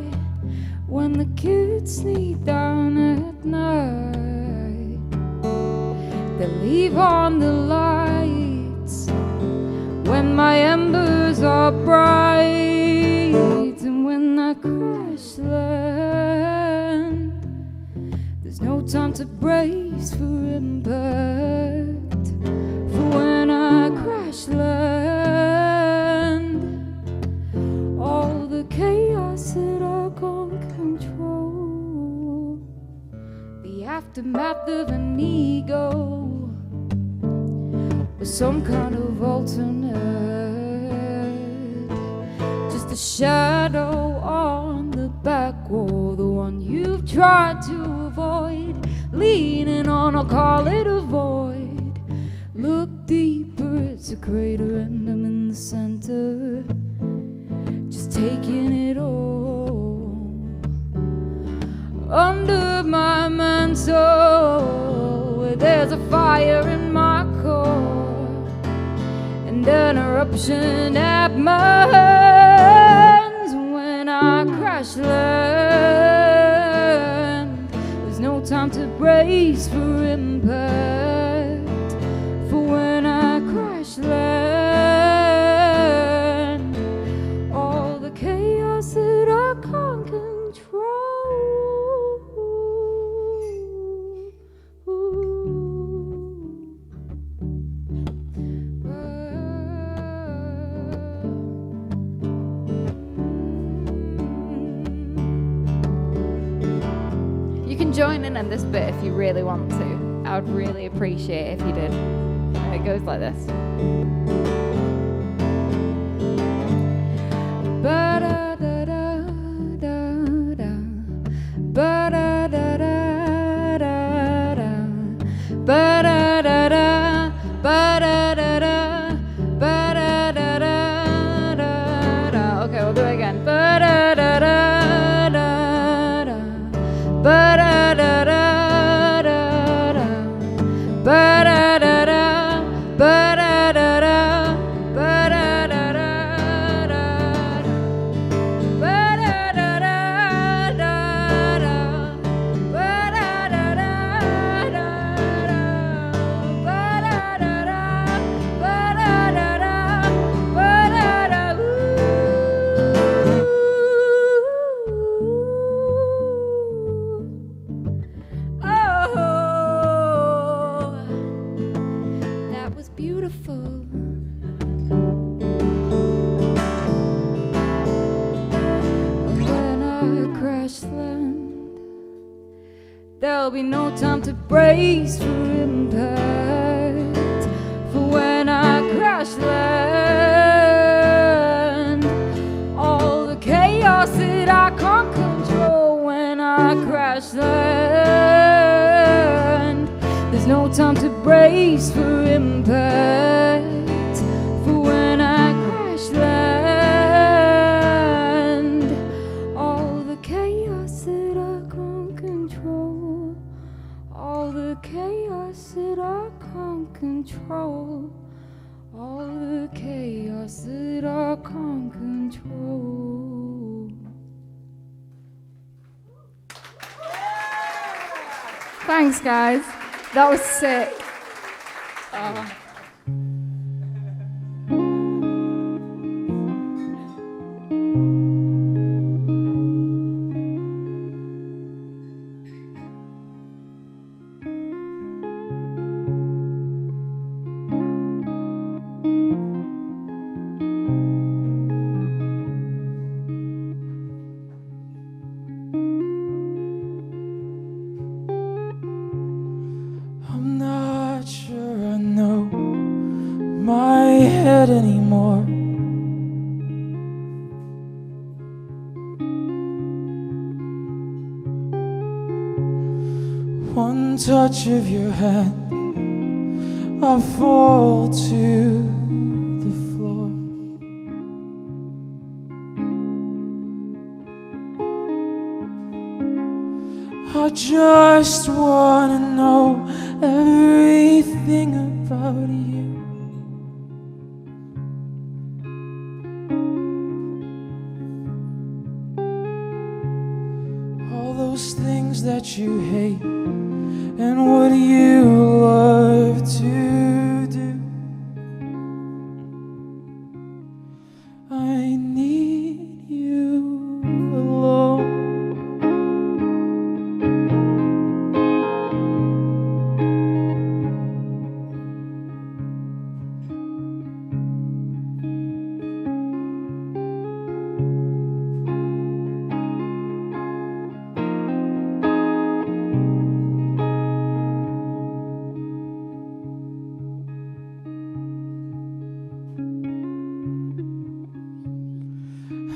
C: when the kids sneak down at night. They leave on the lights when my embers are bright. And when I crash land, there's no time to brace for impact. For when I crash land, all the chaos that I can't control, the aftermath of an ego, was some kind of alternate, just a shadow on the back wall, the one you've tried to avoid. Leaning on, I'll call it a void. Look deeper, it's a crater and I'm in the center, just taking it all. Under my mantle, where there's a fire in my core, and an eruption at my hands. When I crash land, there's no time to brace for impact. For when I crash land, all the chaos that I can't control,
F: You can join in on this bit if you really want to. I would really appreciate it if you did. It goes like this. Ba-da-da-da-da-da. Ba-da-da-da-da-da. Ba-da-da-da. Ba-da-da-da. Ba-da-da-da-da-da. Okay, we'll do it again. Ba-da-da-da-da-da. Ba-da-da-da-da-da. Ba-da-da-da. Ba-da-da-da. There'll be no time to brace for impact. For when I crash land, all the chaos that I can't control. When I crash land, there's no time to brace for impact. For when I crash land, all the chaos that I can't control. All the chaos that I can't control. All the chaos that I can't control. Thanks, guys. That was sick.
B: Anymore. One touch of your hand, I fall to the floor. I just wanna know everything about you. Things that you hate and what you love to do. I need you alone.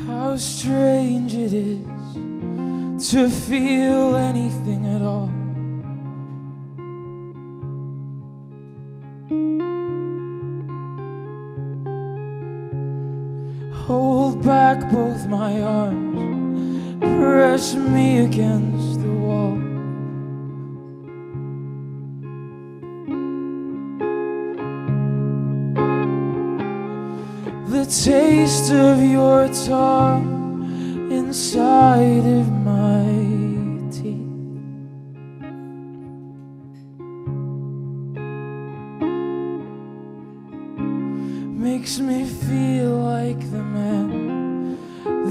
B: How strange it is to feel anything at all. Hold back both my arms, press me against the wall. The taste of your tongue inside of my teeth makes me feel like the man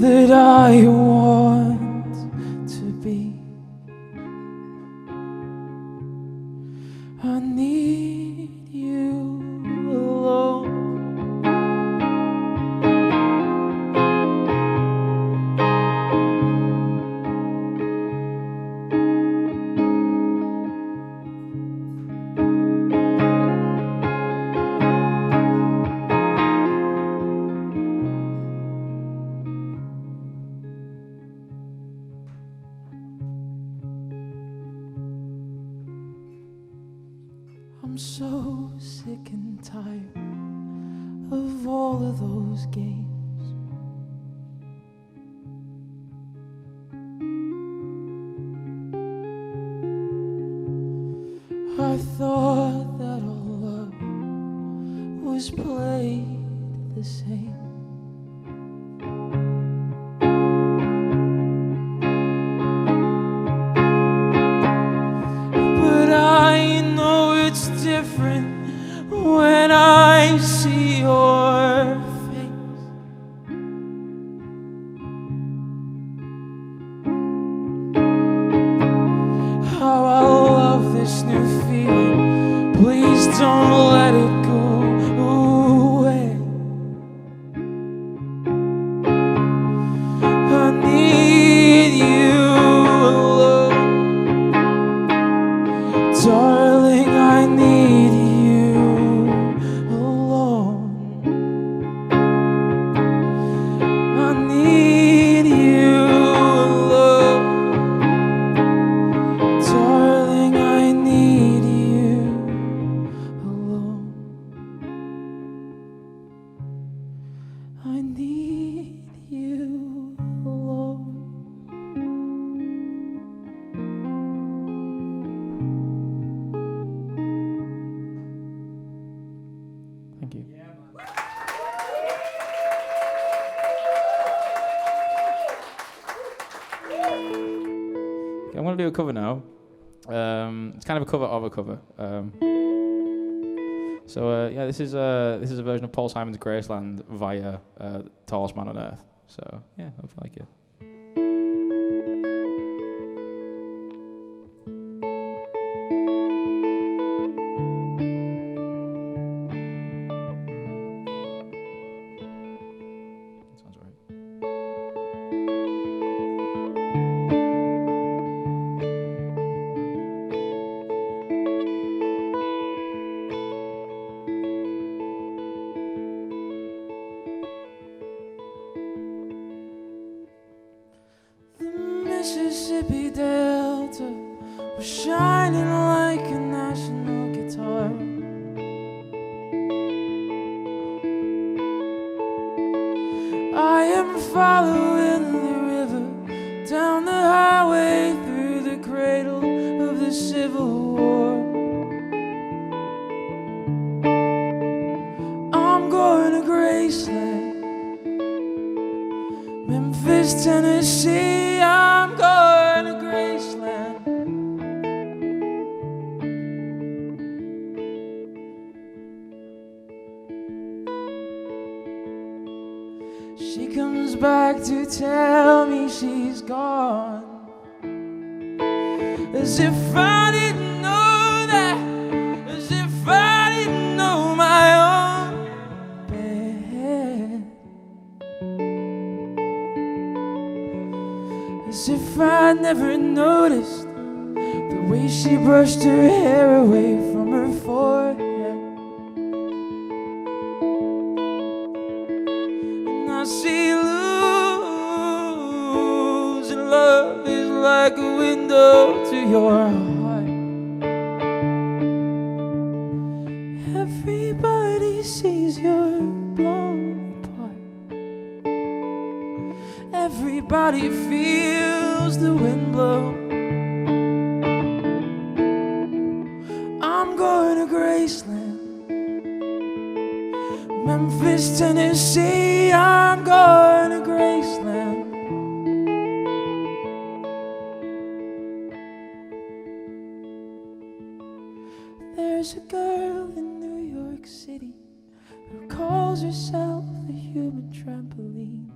B: that I want to be. I need you alone. so sick and tired of all of those games. I thought that all love was played the same. But I know it's different when I see your face. How I love this new feeling. Please don't let it go away. I need you alone, darling. I need you alone. I need you alone, darling. I need you alone. I need you alone. Thank you. Okay, I'm going to do a cover now. It's kind of a cover of a cover. Yeah, this is a version of Paul Simon's Graceland via Tallest Man on Earth. So yeah, hope you like it. Sounds right. The Mississippi Delta was shining like a national guitar. I am following the river down the highway through the cradle of the Civil War. I'm going to Graceland, Memphis, Tennessee. I'm going to Graceland. She comes back to tell me she's gone, as if I didn't know that, as if I didn't know my own bed, as if I never noticed the way she brushed her hair away from her forehead. And I see losing love is like a window to your heart. Everybody sees you're blown apart. Everybody feels the wind blow. I'm going to Graceland, Memphis, Tennessee. I'm going to Graceland. There's a girl in New York City who calls herself a human trampoline.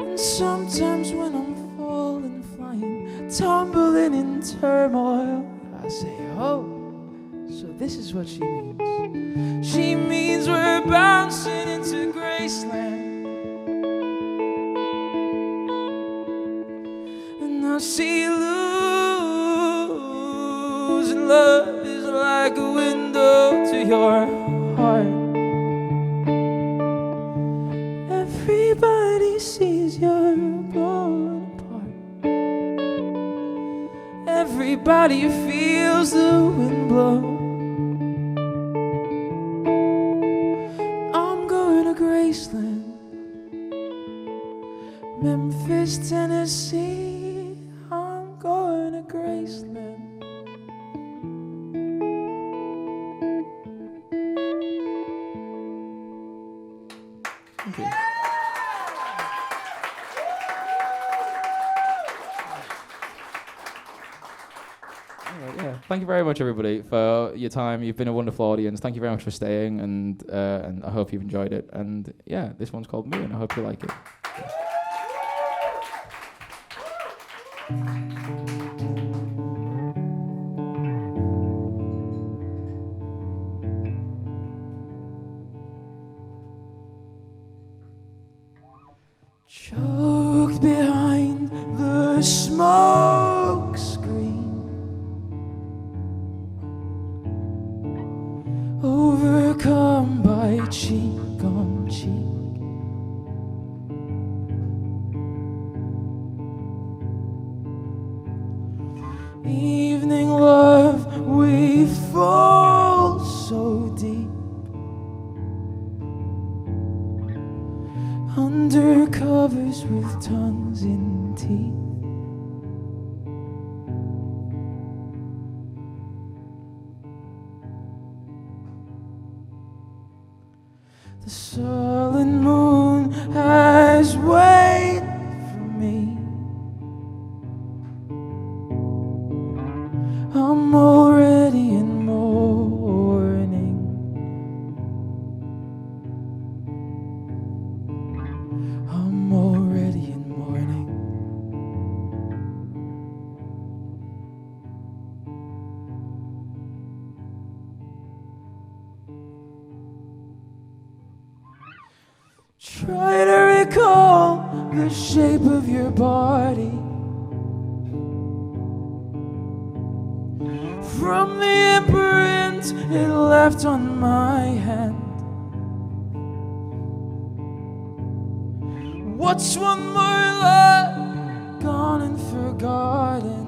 B: And sometimes when I'm falling, flying, tumbling in turmoil, I say, oh, so this is what she means. She means we're bouncing into Graceland. And I see losing love is like a window to your heart. Everybody sees you're blown apart. Everybody feels the wind blow. I'm going to Graceland, Memphis, Tennessee. I'm going to Graceland. Thank you. Yeah, thank you very much, everybody, for your time. You've been a wonderful audience. Thank you very much for staying, and I hope you've enjoyed it. And yeah, this one's called Me, and I hope you like it. Choked behind the smoke screen, overcome by cheek on cheek. Evening love, we fall so deep, under covers with tongues in teeth. The sullen moon has waited for me. I'm already in mourning. I'm already in mourning. Try to recall the shape of your body from the imprint it left on my hand. What's one more love gone and forgotten?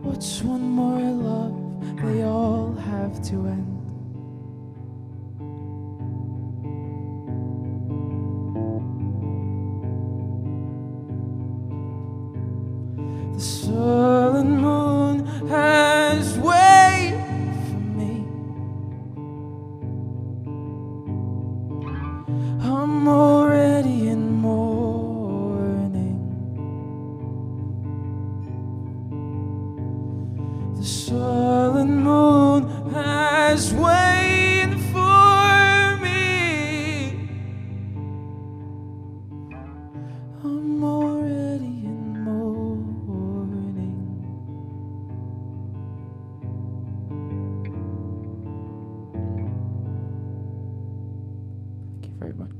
B: What's one more love? They all have to end. The sullen moon has waited for me. I'm already in mourning. The sullen moon has waited for me. I'm already in mourning. Thank you very much.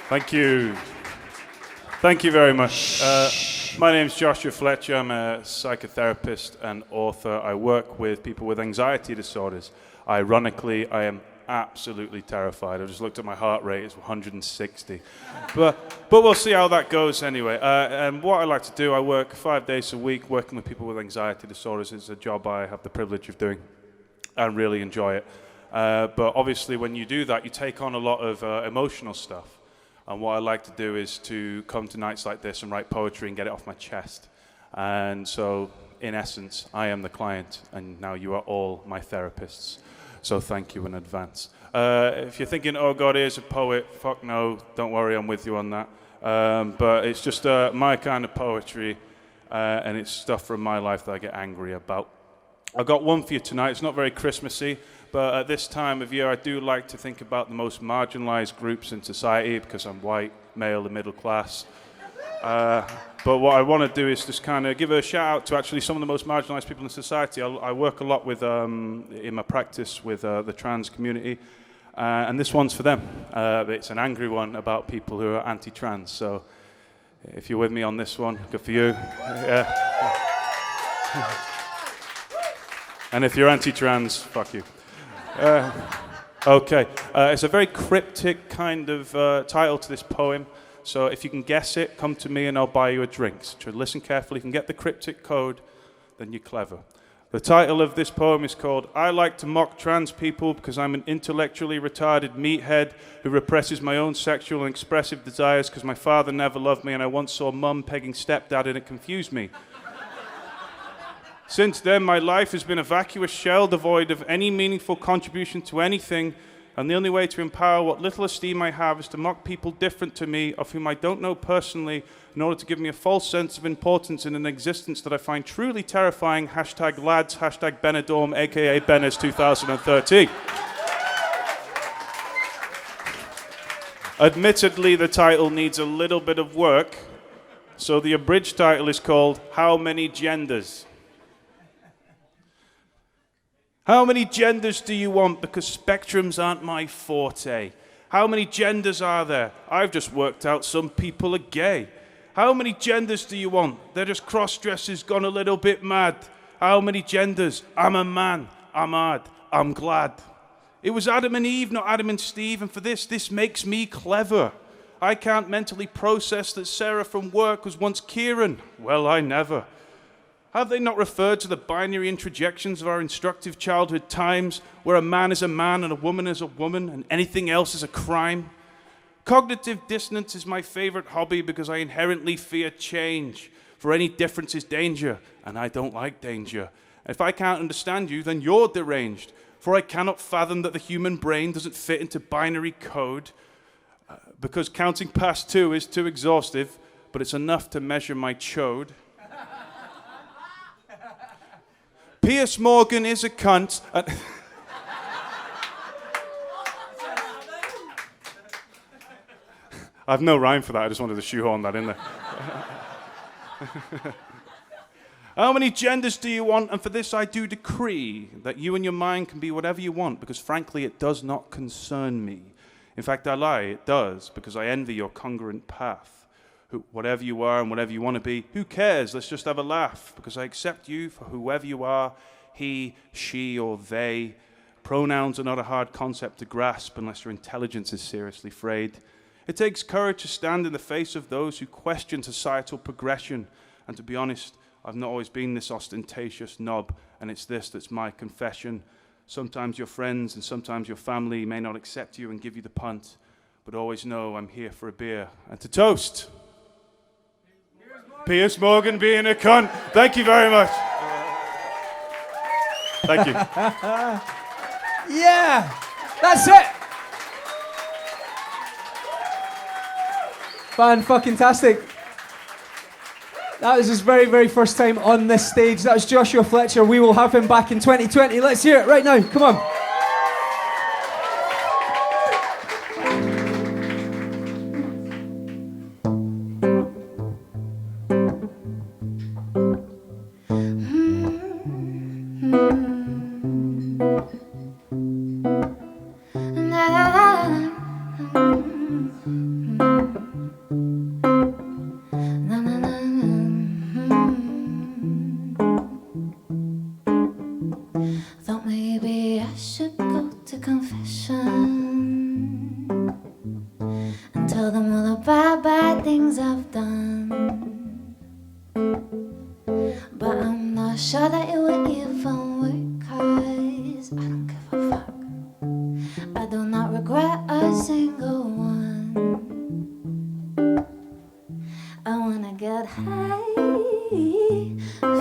G: Thank you. Thank you very much. My name's Joshua Fletcher. I'm a psychotherapist and author. I work with people with anxiety disorders. Ironically, I am absolutely terrified. I just looked at my heart rate. It's 160. But we'll see how that goes anyway. And what I like to do, I work 5 days a week working with people with anxiety disorders. It's a job I have the privilege of doing and really enjoy it. But obviously when you do that, you take on a lot of emotional stuff. And what I like to do is to come to nights like this and write poetry and get it off my chest. And so, in essence, I am the client, and now you are all my therapists. So thank you in advance. If you're thinking, oh God, here's a poet, fuck no, don't worry, I'm with you on that. But it's just my kind of poetry, and it's stuff from my life that I get angry about. I've got one for you tonight. It's not very Christmassy, but at this time of year, I do like to think about the most marginalized groups in society because I'm white, male, and middle class. But what I want to do is just kind of give a shout out to actually some of the most marginalized people in society. I work a lot with, in my practice with the trans community, and this one's for them. It's an angry one about people who are anti-trans. So if you're with me on this one, good for you. Yeah. And if you're anti-trans, fuck you. Okay, it's a very cryptic kind of title to this poem. So if you can guess it, come to me and I'll buy you a drink. So listen carefully. If you can get the cryptic code, then you're clever. The title of this poem is called I Like to Mock Trans People Because I'm an Intellectually Retarded Meathead Who Represses My Own Sexual and Expressive Desires Because My Father Never Loved Me and I Once Saw Mum Pegging Stepdad and it confused me. Since then, my life has been a vacuous shell devoid of any meaningful contribution to anything, and the only way to empower what little esteem I have is to mock people different to me, of whom I don't know personally, in order to give me a false sense of importance in an existence that I find truly terrifying. Hashtag lads, hashtag Benidorm, aka Benes 2013. Admittedly, the title needs a little bit of work, so the abridged title is called How Many Genders? How many genders do you want? Because spectrums aren't my forte. How many genders are there? I've just worked out some people are gay. How many genders do you want? They're just cross-dressers gone a little bit mad. How many genders? I'm a man. I'm hard. I'm glad. It was Adam and Eve, not Adam and Steve, and for this makes me clever. I can't mentally process that Sarah from work was once Kieran. Well, I never. Have they not referred to the binary introjections of our instructive childhood times, where a man is a man and a woman is a woman, and anything else is a crime? Cognitive dissonance is my favorite hobby because I inherently fear change. For any difference is danger, and I don't like danger. If I can't understand you, then you're deranged. For I cannot fathom that the human brain doesn't fit into binary code, because counting past 2 is too exhaustive, but it's enough to measure my chode. Piers Morgan is a cunt. I've no rhyme for that. I just wanted to shoehorn that in there. How many genders do you want? And for this I do decree that you and your mind can be whatever you want, because frankly it does not concern me. In fact, I lie, it does, because I envy your congruent path. Whatever you are and whatever you want to be, who cares? Let's just have a laugh, because I accept you for whoever you are, he, she, or they. Pronouns are not a hard concept to grasp unless your intelligence is seriously frayed. It takes courage to stand in the face of those who question societal progression, and to be honest, I've not always been this ostentatious knob, and it's this that's my confession. Sometimes your friends and sometimes your family may not accept you and give you the punt, but always know I'm here for a beer and to toast. Piers Morgan being a cunt. Thank you very much. Thank you.
A: Yeah, that's it. Fan-fucking-tastic. That was his very, very first time on this stage. That was Joshua Fletcher. We will have him back in 2020. Let's hear it right now. Come on.
C: Thought maybe I should go to confession and tell them all the bad things I've done. But I'm not sure that it would even work, 'cause I don't give a fuck. I do not regret a single one. I wanna get high,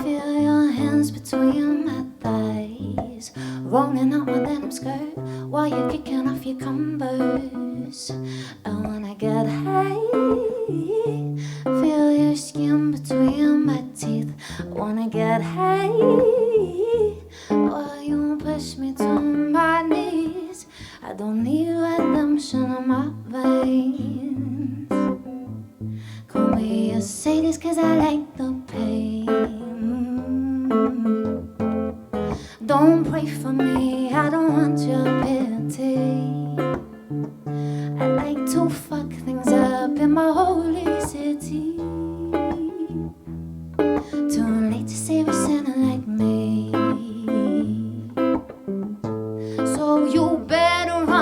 C: feel your hands between my thighs, rolling out my denim skirt while you're kicking off your Converse. I wanna get high, feel your skin between my teeth. I wanna get high while you push me to my knees. I don't need redemption in my veins. Call me a sadist 'cause I like the pain. Don't pray for me, I don't want your pity. I like to fuck things up in my holy city. Too late to save a sinner like me. So you better run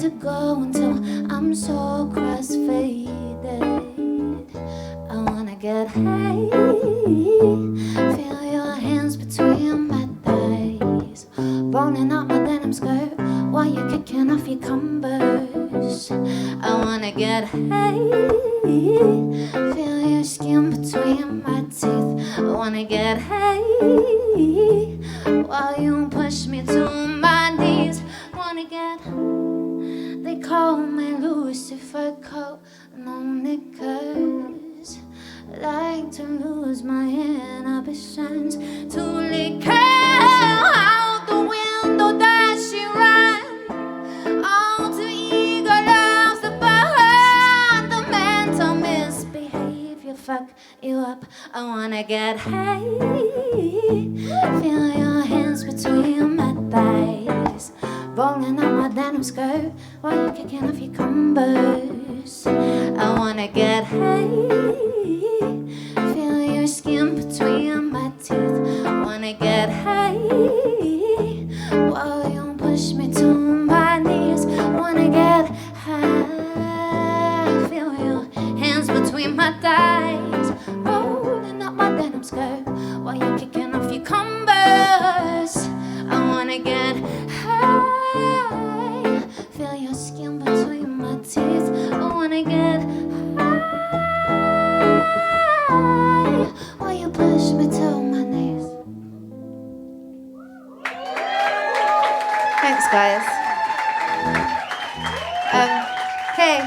C: to go until I'm so cross-faded. I wanna get high, feel your hands between my thighs, rolling up my denim skirt while you're kicking off your Converse. I wanna get high, feel your skin between my teeth. I wanna get high while you push me to my knees. Wanna get, they call me Lucifer coat, no knickers. Like to lose my inhibitions, to lick out the window that she ran. All too eager loves the behind the mental misbehavior. Fuck you up. I wanna get high, feel your hands between my thighs, rolling up my denim skirt while you're kicking off your Converse. I wanna get high, feel your skin between my teeth. I wanna get high while you push me to my knees. I wanna get high, feel your hands between my thighs, rolling up my denim skirt while you're kicking off your Converse. I wanna get high, feel your skin between my teeth. I wanna get high while you push me to my knees. Thanks, guys. Hey,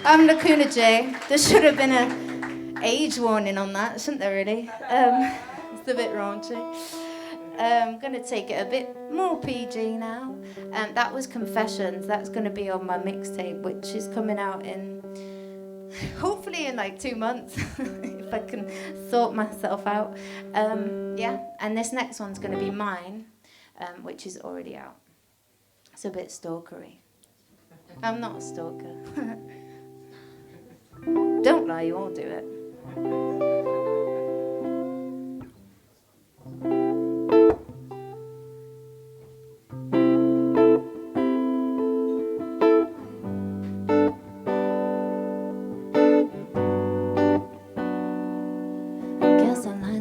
C: I'm LacunaJ. There should have been a age warning on that, shouldn't there, really? It's a bit raunchy. I'm going to take it a bit more PG now. That was Confessions. That's going to be on my mixtape, which is coming out in, hopefully in like 2 months, if I can sort myself out. Yeah, and this next one's going to be mine, which is already out. It's a bit stalkery. I'm not a stalker. Don't lie, you all do it.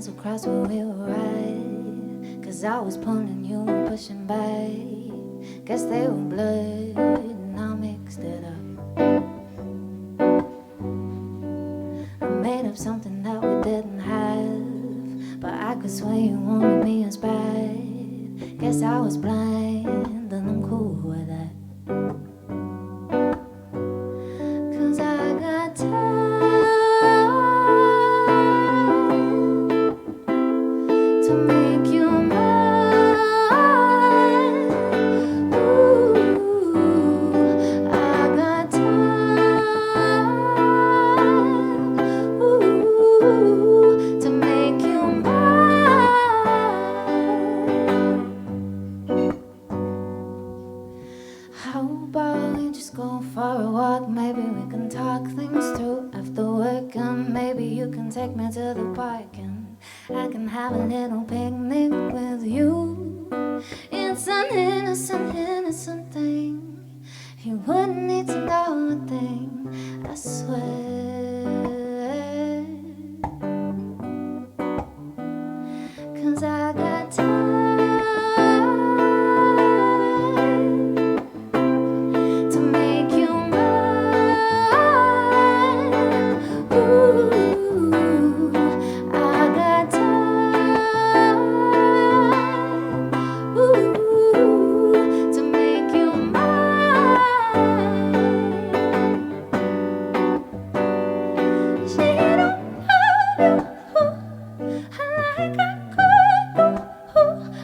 C: Across where we were right, 'cause I was pulling you and pushing back. Guess they were blood and I mixed it up. I made up something that we didn't have, but I could swear you wanted me as bad. Guess I was blind and I'm cool with that. 'Cause I got tired to make you mine. Ooh, I got time. Ooh, to make you mine. How about we just go for a walk? Maybe we can talk things through after work, and maybe you can take me to the park and I can have a little picnic with you. It's an innocent, innocent thing. You wouldn't need to know a thing, I swear. 'Cause I got time to make you mine. Ooh, I got time. Ooh, to make you mine. She don't love you, like I could.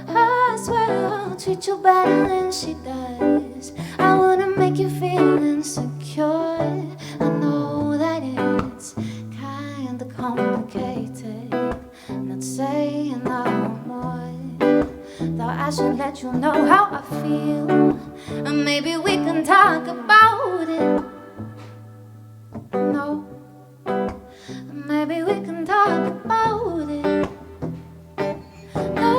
C: I swear I'll treat you better than she does. I wanna make you feel insecure. I know that it's kinda complicated. Not saying I want more, though I should let you know how I feel, and maybe we can talk about it. No, maybe we can talk about it. No,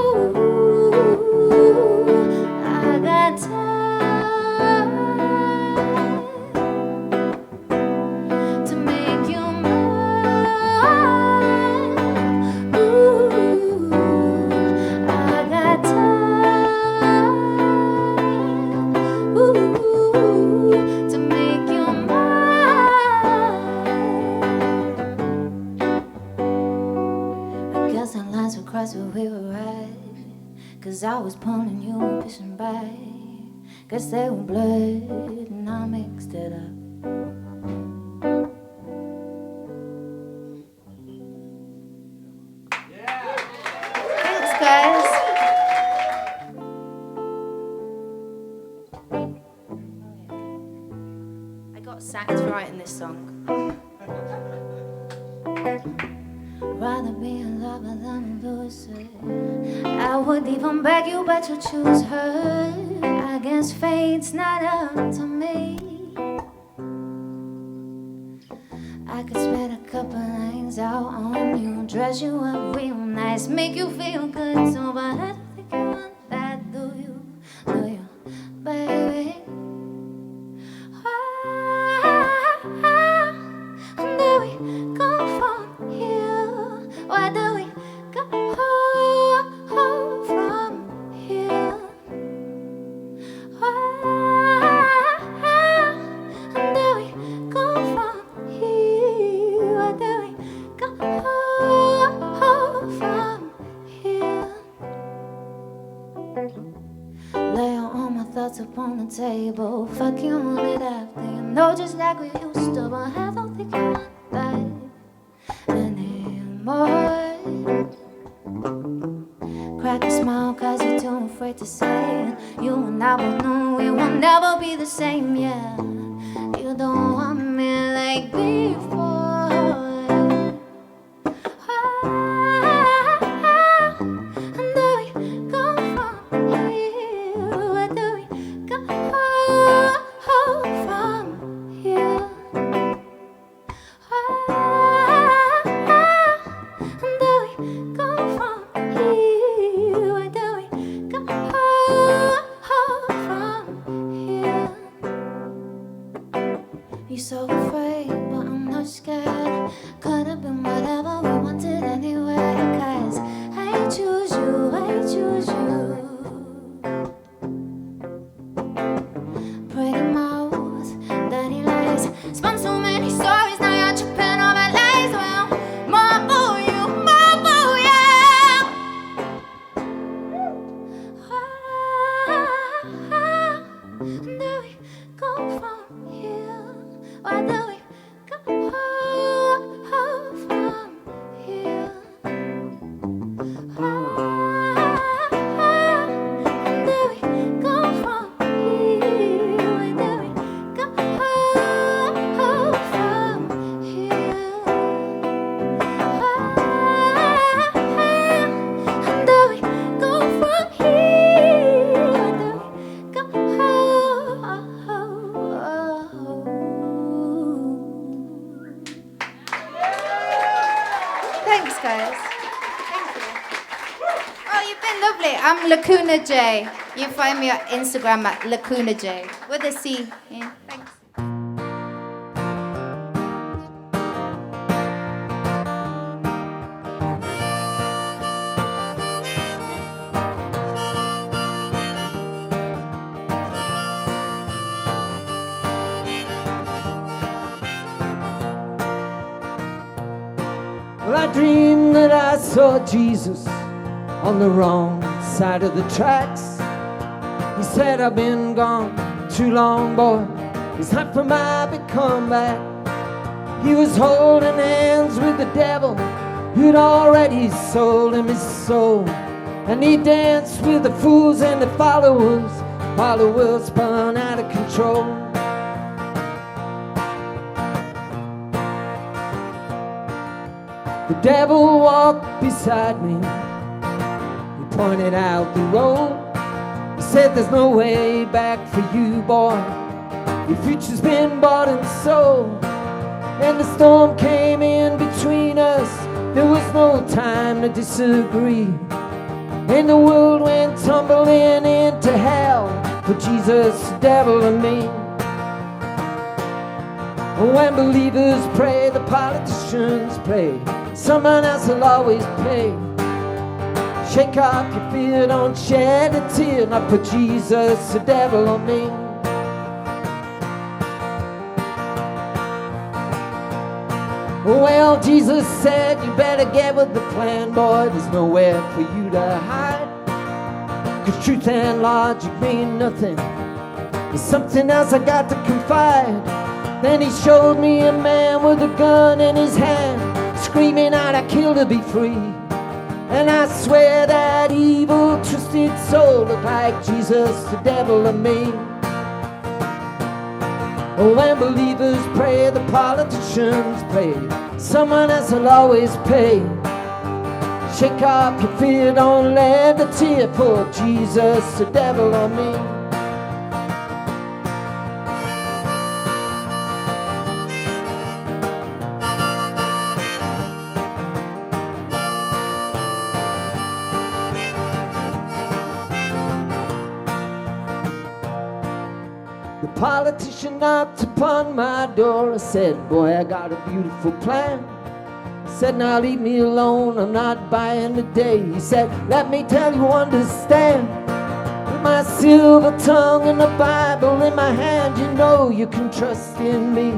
C: I got time. 'cause I was pulling you, pushing back. Guess they were blurred and I mixed it up. Thanks, guys. I got sacked for writing this song. Rather be in love than lose it. I would even beg you, but you choose her. I guess fate's not up to me. I could spend a couple lines out on you, dress you up real nice, make you feel good, so but I don't think you want that, do you? Do you, baby? Do we go from here? Why do we go from here? Why do we go from here? Why do we go from here? Lay all my thoughts upon the table. Fuck you on it after you know, just like we used to. But I don't think you want that anymore. Crack a smile 'cause you're too afraid to say it. You and I both know we will never be the same, yeah. You don't want me like before. Do we go from here? Where do we go from here? Do we go from here? Where do we go from here? You're so afraid, but I'm not scared. Could have been whatever we wanted anyway. 'Cause I choose you, I choose you. Pretty mouth, dirty lies. Spun so many stories, now you're tripping on my lies. Well, more for you, more for you. Do we go from here? Why do we go from here? Do we go from here? Where do we go from here? Do we go from here? Where do we go? Thanks, guys. Thank you. Oh, you've been lovely. I'm LacunaJ. You find me on Instagram at LacunaJ with a C. Yeah, thanks.
B: Well, I dreamed that I saw Jesus on the wrong side of the tracks. He said, I've been gone too long, boy. It's time for my big comeback. He was holding hands with the devil who'd already sold him his soul. And he danced with the fools and the followers while the world spun out of control. The devil walked beside me. He pointed out the road. He said, there's no way back for you, boy. Your future's been bought and sold. And the storm came in between us. There was no time to disagree. And the world went tumbling into hell for Jesus, the devil, and me. When believers pray, the politicians play. Someone else will always pay. Shake off your fear, don't shed a tear. Not put Jesus, the devil, on me. Well, Jesus said, you better get with the plan, boy. There's nowhere for you to hide. 'cause truth and logic mean nothing. There's something else I got to confide. Then he showed me a man with a gun in his hand, screaming out, I kill to be free. And I swear that evil, twisted soul looked like Jesus, the devil and me. Oh, when believers pray, the politicians play. Someone else will always pay. Shake up your fear, don't let a tear for Jesus, the devil or me. Politician knocked upon my door. I said, boy, I got a beautiful plan. He said, now leave me alone, I'm not buying today. He said, let me tell you, understand. With my silver tongue and the Bible in my hand, you know you can trust in me.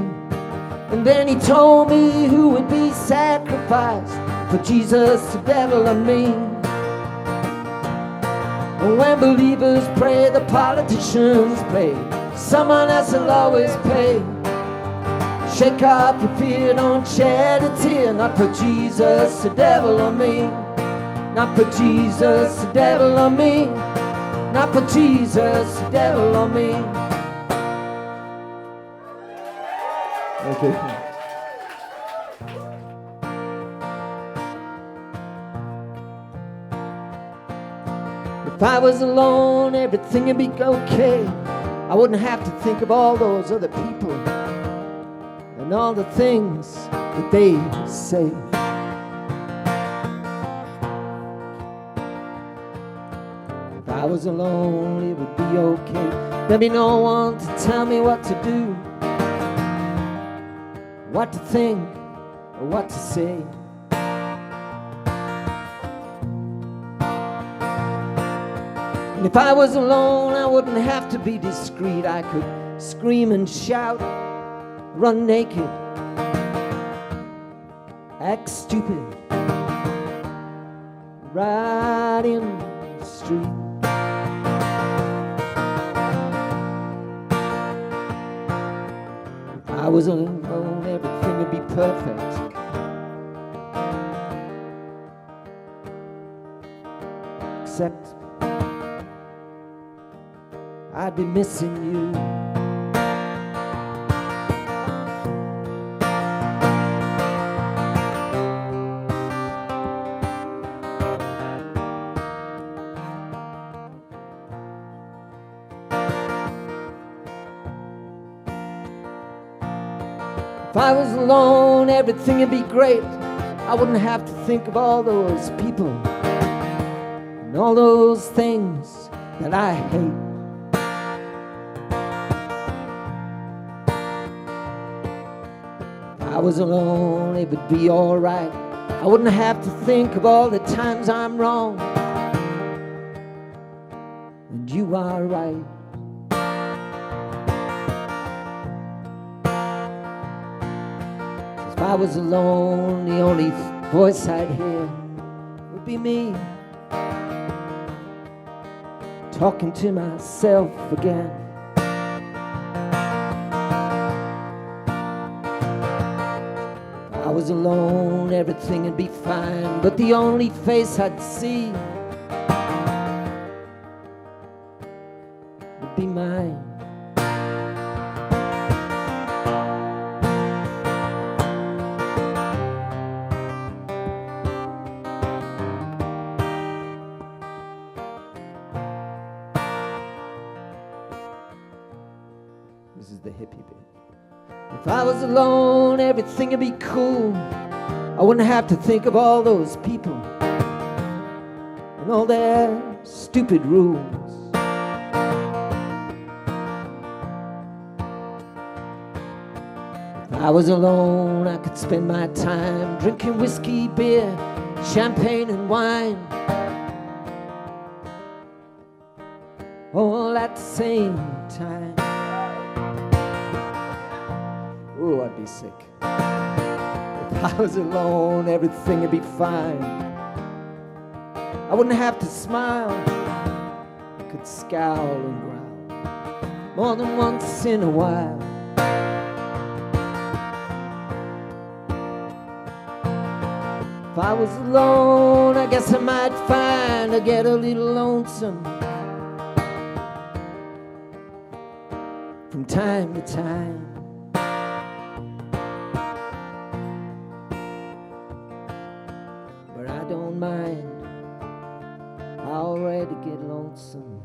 B: And then he told me who would be sacrificed for Jesus, the devil and me. And when believers pray, the politicians play. Someone else will always pay. Shake up your fear, don't shed a tear. Not for Jesus, the devil or me. Not for Jesus, the devil or me. Not for Jesus, the devil or me. Okay. If I was alone, everything would be okay. I wouldn't have to think of all those other people and all the things that they say. If I was alone, it would be okay. There'd be no one to tell me what to do, what to think, or what to say. And if I was alone, I wouldn't have to be discreet. I could scream and shout, run naked, act stupid, right in the street. If I was alone, everything would be perfect. Except I'd be missing you. If I was alone, everything would be great. I wouldn't have to think of all those people and all those things that I hate. If I was alone, it would be alright. I wouldn't have to think of all the times I'm wrong and you are right. If I was alone, the only voice I'd hear would be me talking to myself again. If I was alone, everything would be fine, but the only face I'd see would be mine. This is the hippie bit. If I was alone, everything would be cool. I wouldn't have to think of all those people and all their stupid rules. If I was alone, I could spend my time drinking whiskey, beer, champagne and wine, all at the same time. Oh, I'd be sick. If I was alone, everything would be fine. I wouldn't have to smile
H: he'd scowl and growl more than once in a while. If I was alone, I guess I might find I get a little lonesome from time to time. But I don't mind, I already get lonesome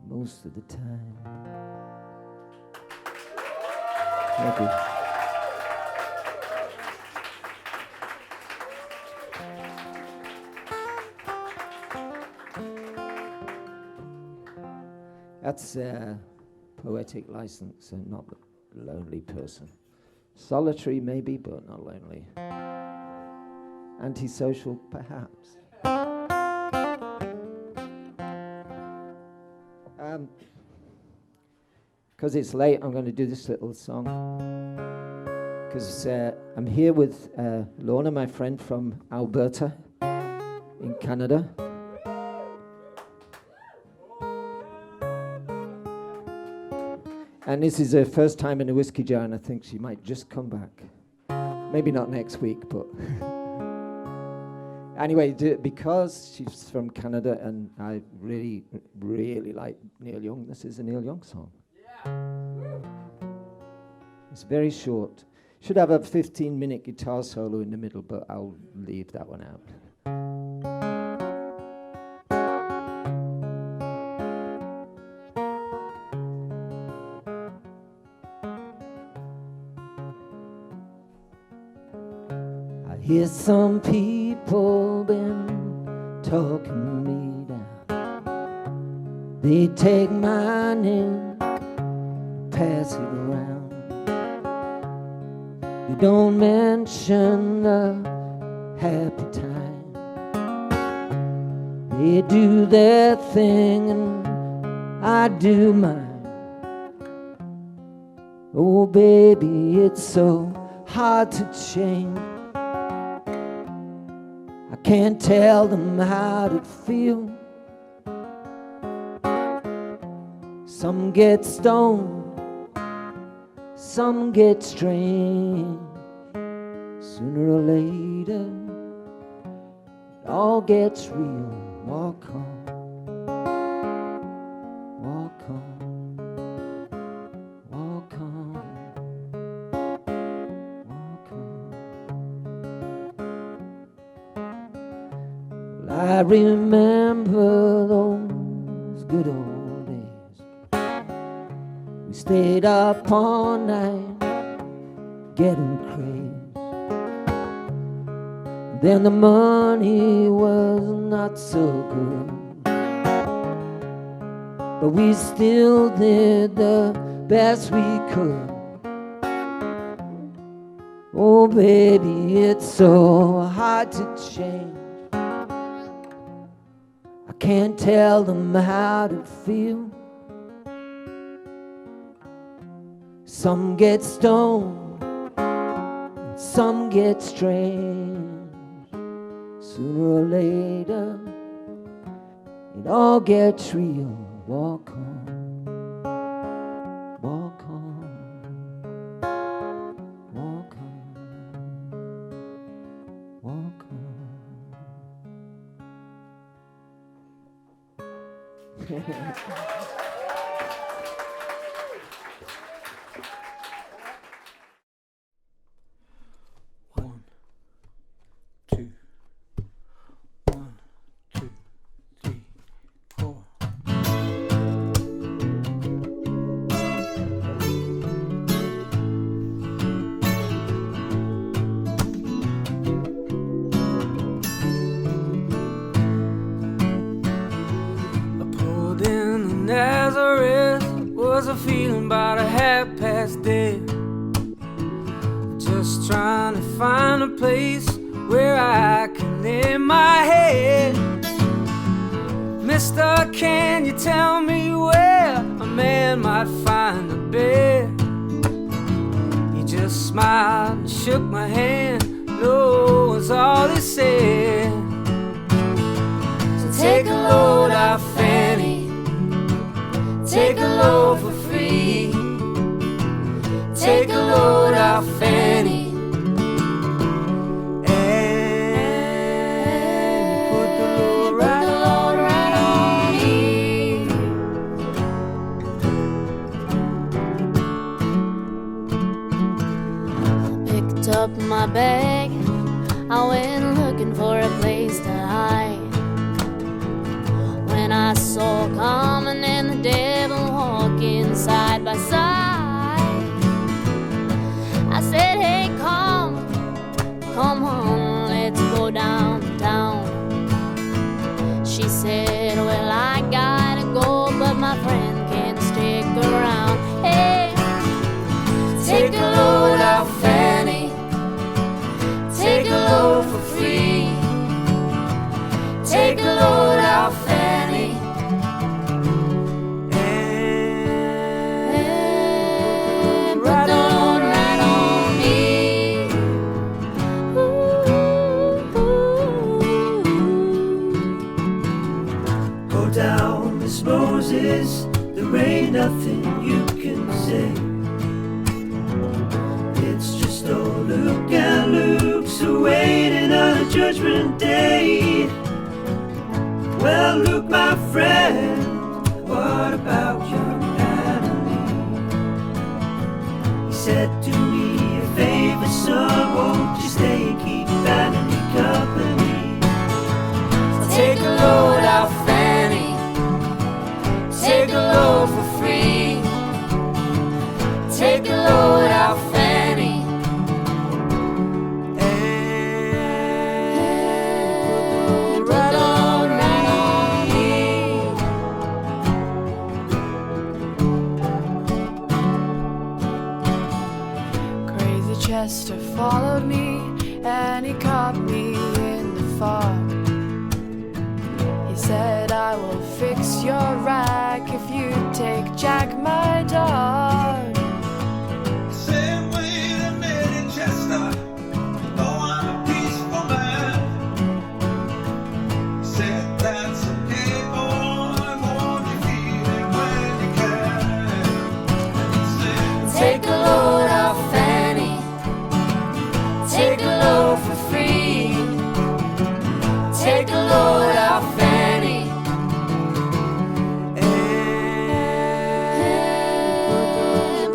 H: most of the time. Thank you. That's a poetic license, and not the lonely person. Solitary maybe, but not lonely. Antisocial perhaps. Because it's late, I'm going to do this little song. Because I'm here with Lorna, my friend from Alberta in Canada. And this is her first time in a Whisky Jar, and I think she might just come back. Maybe not next week, but... Anyway, because she's from Canada, and I really, really like Neil Young, this is a Neil Young song. Yeah. It's very short. Should have a 15-minute guitar solo in the middle, but I'll leave that one out. Hear some people been talking me down. They take my name, pass it around. They don't mention the happy time. They do their thing and I do mine. Oh baby, it's so hard to change. Can't tell them how to feel. Some get stoned, some get strange. Sooner or later, it all gets real. Walk on, walk on, walk on, walk on. I remember those good old days. We stayed up all night getting crazy. Then the money was not so good, but we still did the best we could. Oh baby, it's so hard to change. I can't tell them how to feel. Some get stoned, some get strange. Sooner or later, it all gets real. Walk on, walk on, walk on, walk on.
B: Feeling about 10:30, just trying to find a place where I can lay my head. Mister, can you tell me where a man might find a bed? He just smiled and shook my hand, no was all he said.
C: Take a load for free. Take a load off Fanny. And put the load right on me. Picked up my bag. I went looking for a place to hide. When I saw Carmen and the devil walking side by side, I said, hey, come on, let's go downtown. She said, well, I gotta go, but my friend can't stick around. Hey, take a load off Fanny. Take a load for free. Take a load off Fanny. And put the load right on me. Ooh.
I: Go down, Miss Moses. There ain't nothing you can say. It's just old Luke and Luke's awaiting on a judgment day. Well, Luke, my friend, what about young Annalie? He said, do me a favor, son, won't you stay and keep Annalie company?
C: Take a load off Fanny. Take a load for free. Take a load off Fanny. And put the load right on me.
J: Crazy Chester followed me and he caught me in the fog. He said, I will fix your rack if you take Jack, my dog.
K: Say, wait a minute, Chester. Oh, I'm a peaceful man. Said that's okay, boy. Won't you feel it when you can? Said,
C: Take a load off Fanny. Take a load for free. Take a load off Fanny. And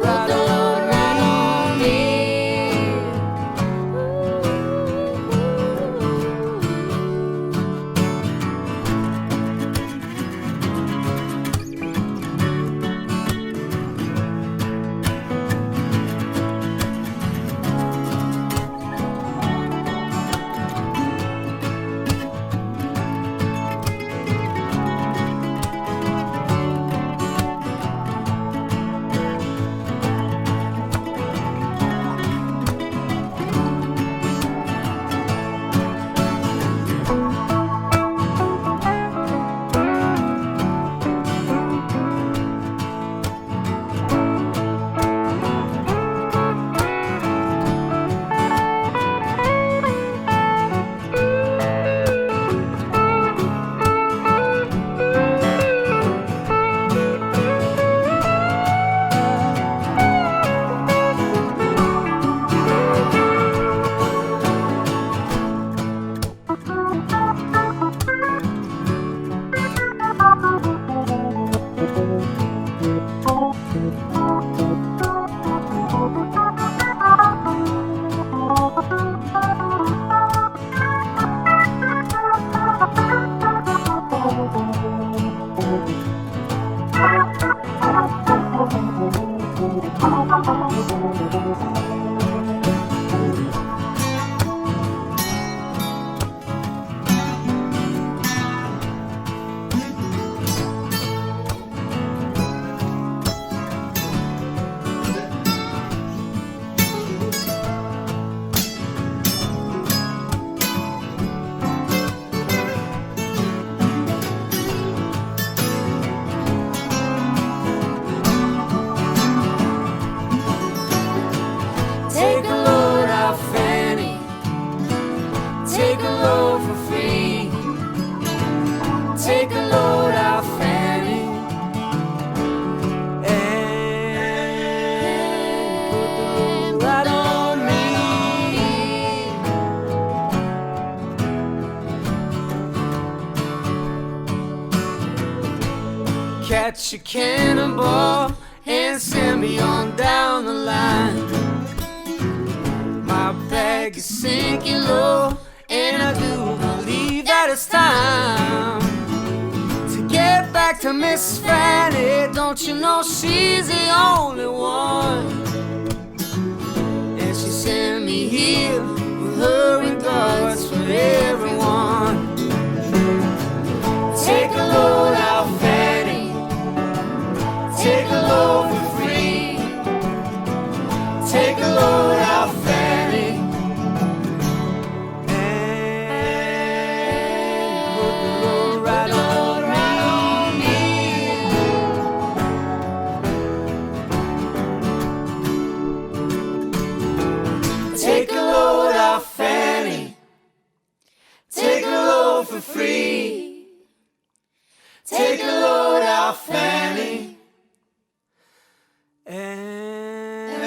C: put the load right on me.
B: catch a cannonball and send me on down the line. My bag is sinking low, and I do believe that it's time to get back to Miss Fanny. Don't you know she's the only one? And she sent me here with her regards for everyone. Take a load out, Fanny. Take a load for free. Take a load out, Fanny. And put the load right on me. Take a load out, Fanny. Take a load for free. Take a load out, Fanny. And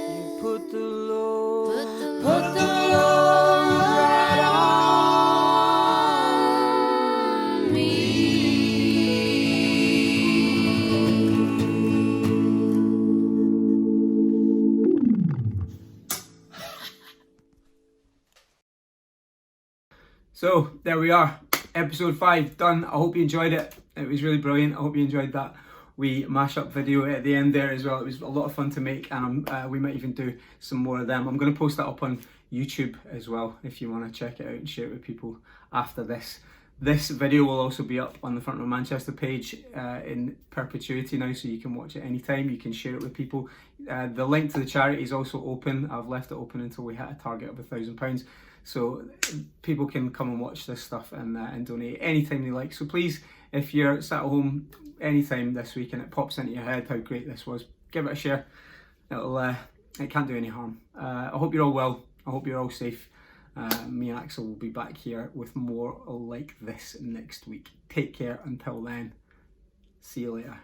B: you put the load right on me.
A: So there we are, episode 5 done. I hope you enjoyed it. It was really brilliant. I hope you enjoyed that wee mashup video at the end there as well. It was a lot of fun to make, and we might even do some more of them. I'm going to post that up on YouTube as well if you want to check it out and share it with people after this. This video will also be up on the Front Row Manchester page in perpetuity now, so you can watch it anytime. You can share it with people. The link to the charity is also open. I've left it open until we hit a target of £1,000. So people can come and watch this stuff and donate anytime they like. So please, if you're sat at home anytime this week and it pops into your head how great this was, give it a share. It can't do any harm. I hope you're all well. I hope you're all safe. Me and Axel will be back here with more like this next week. Take care until then. See you later.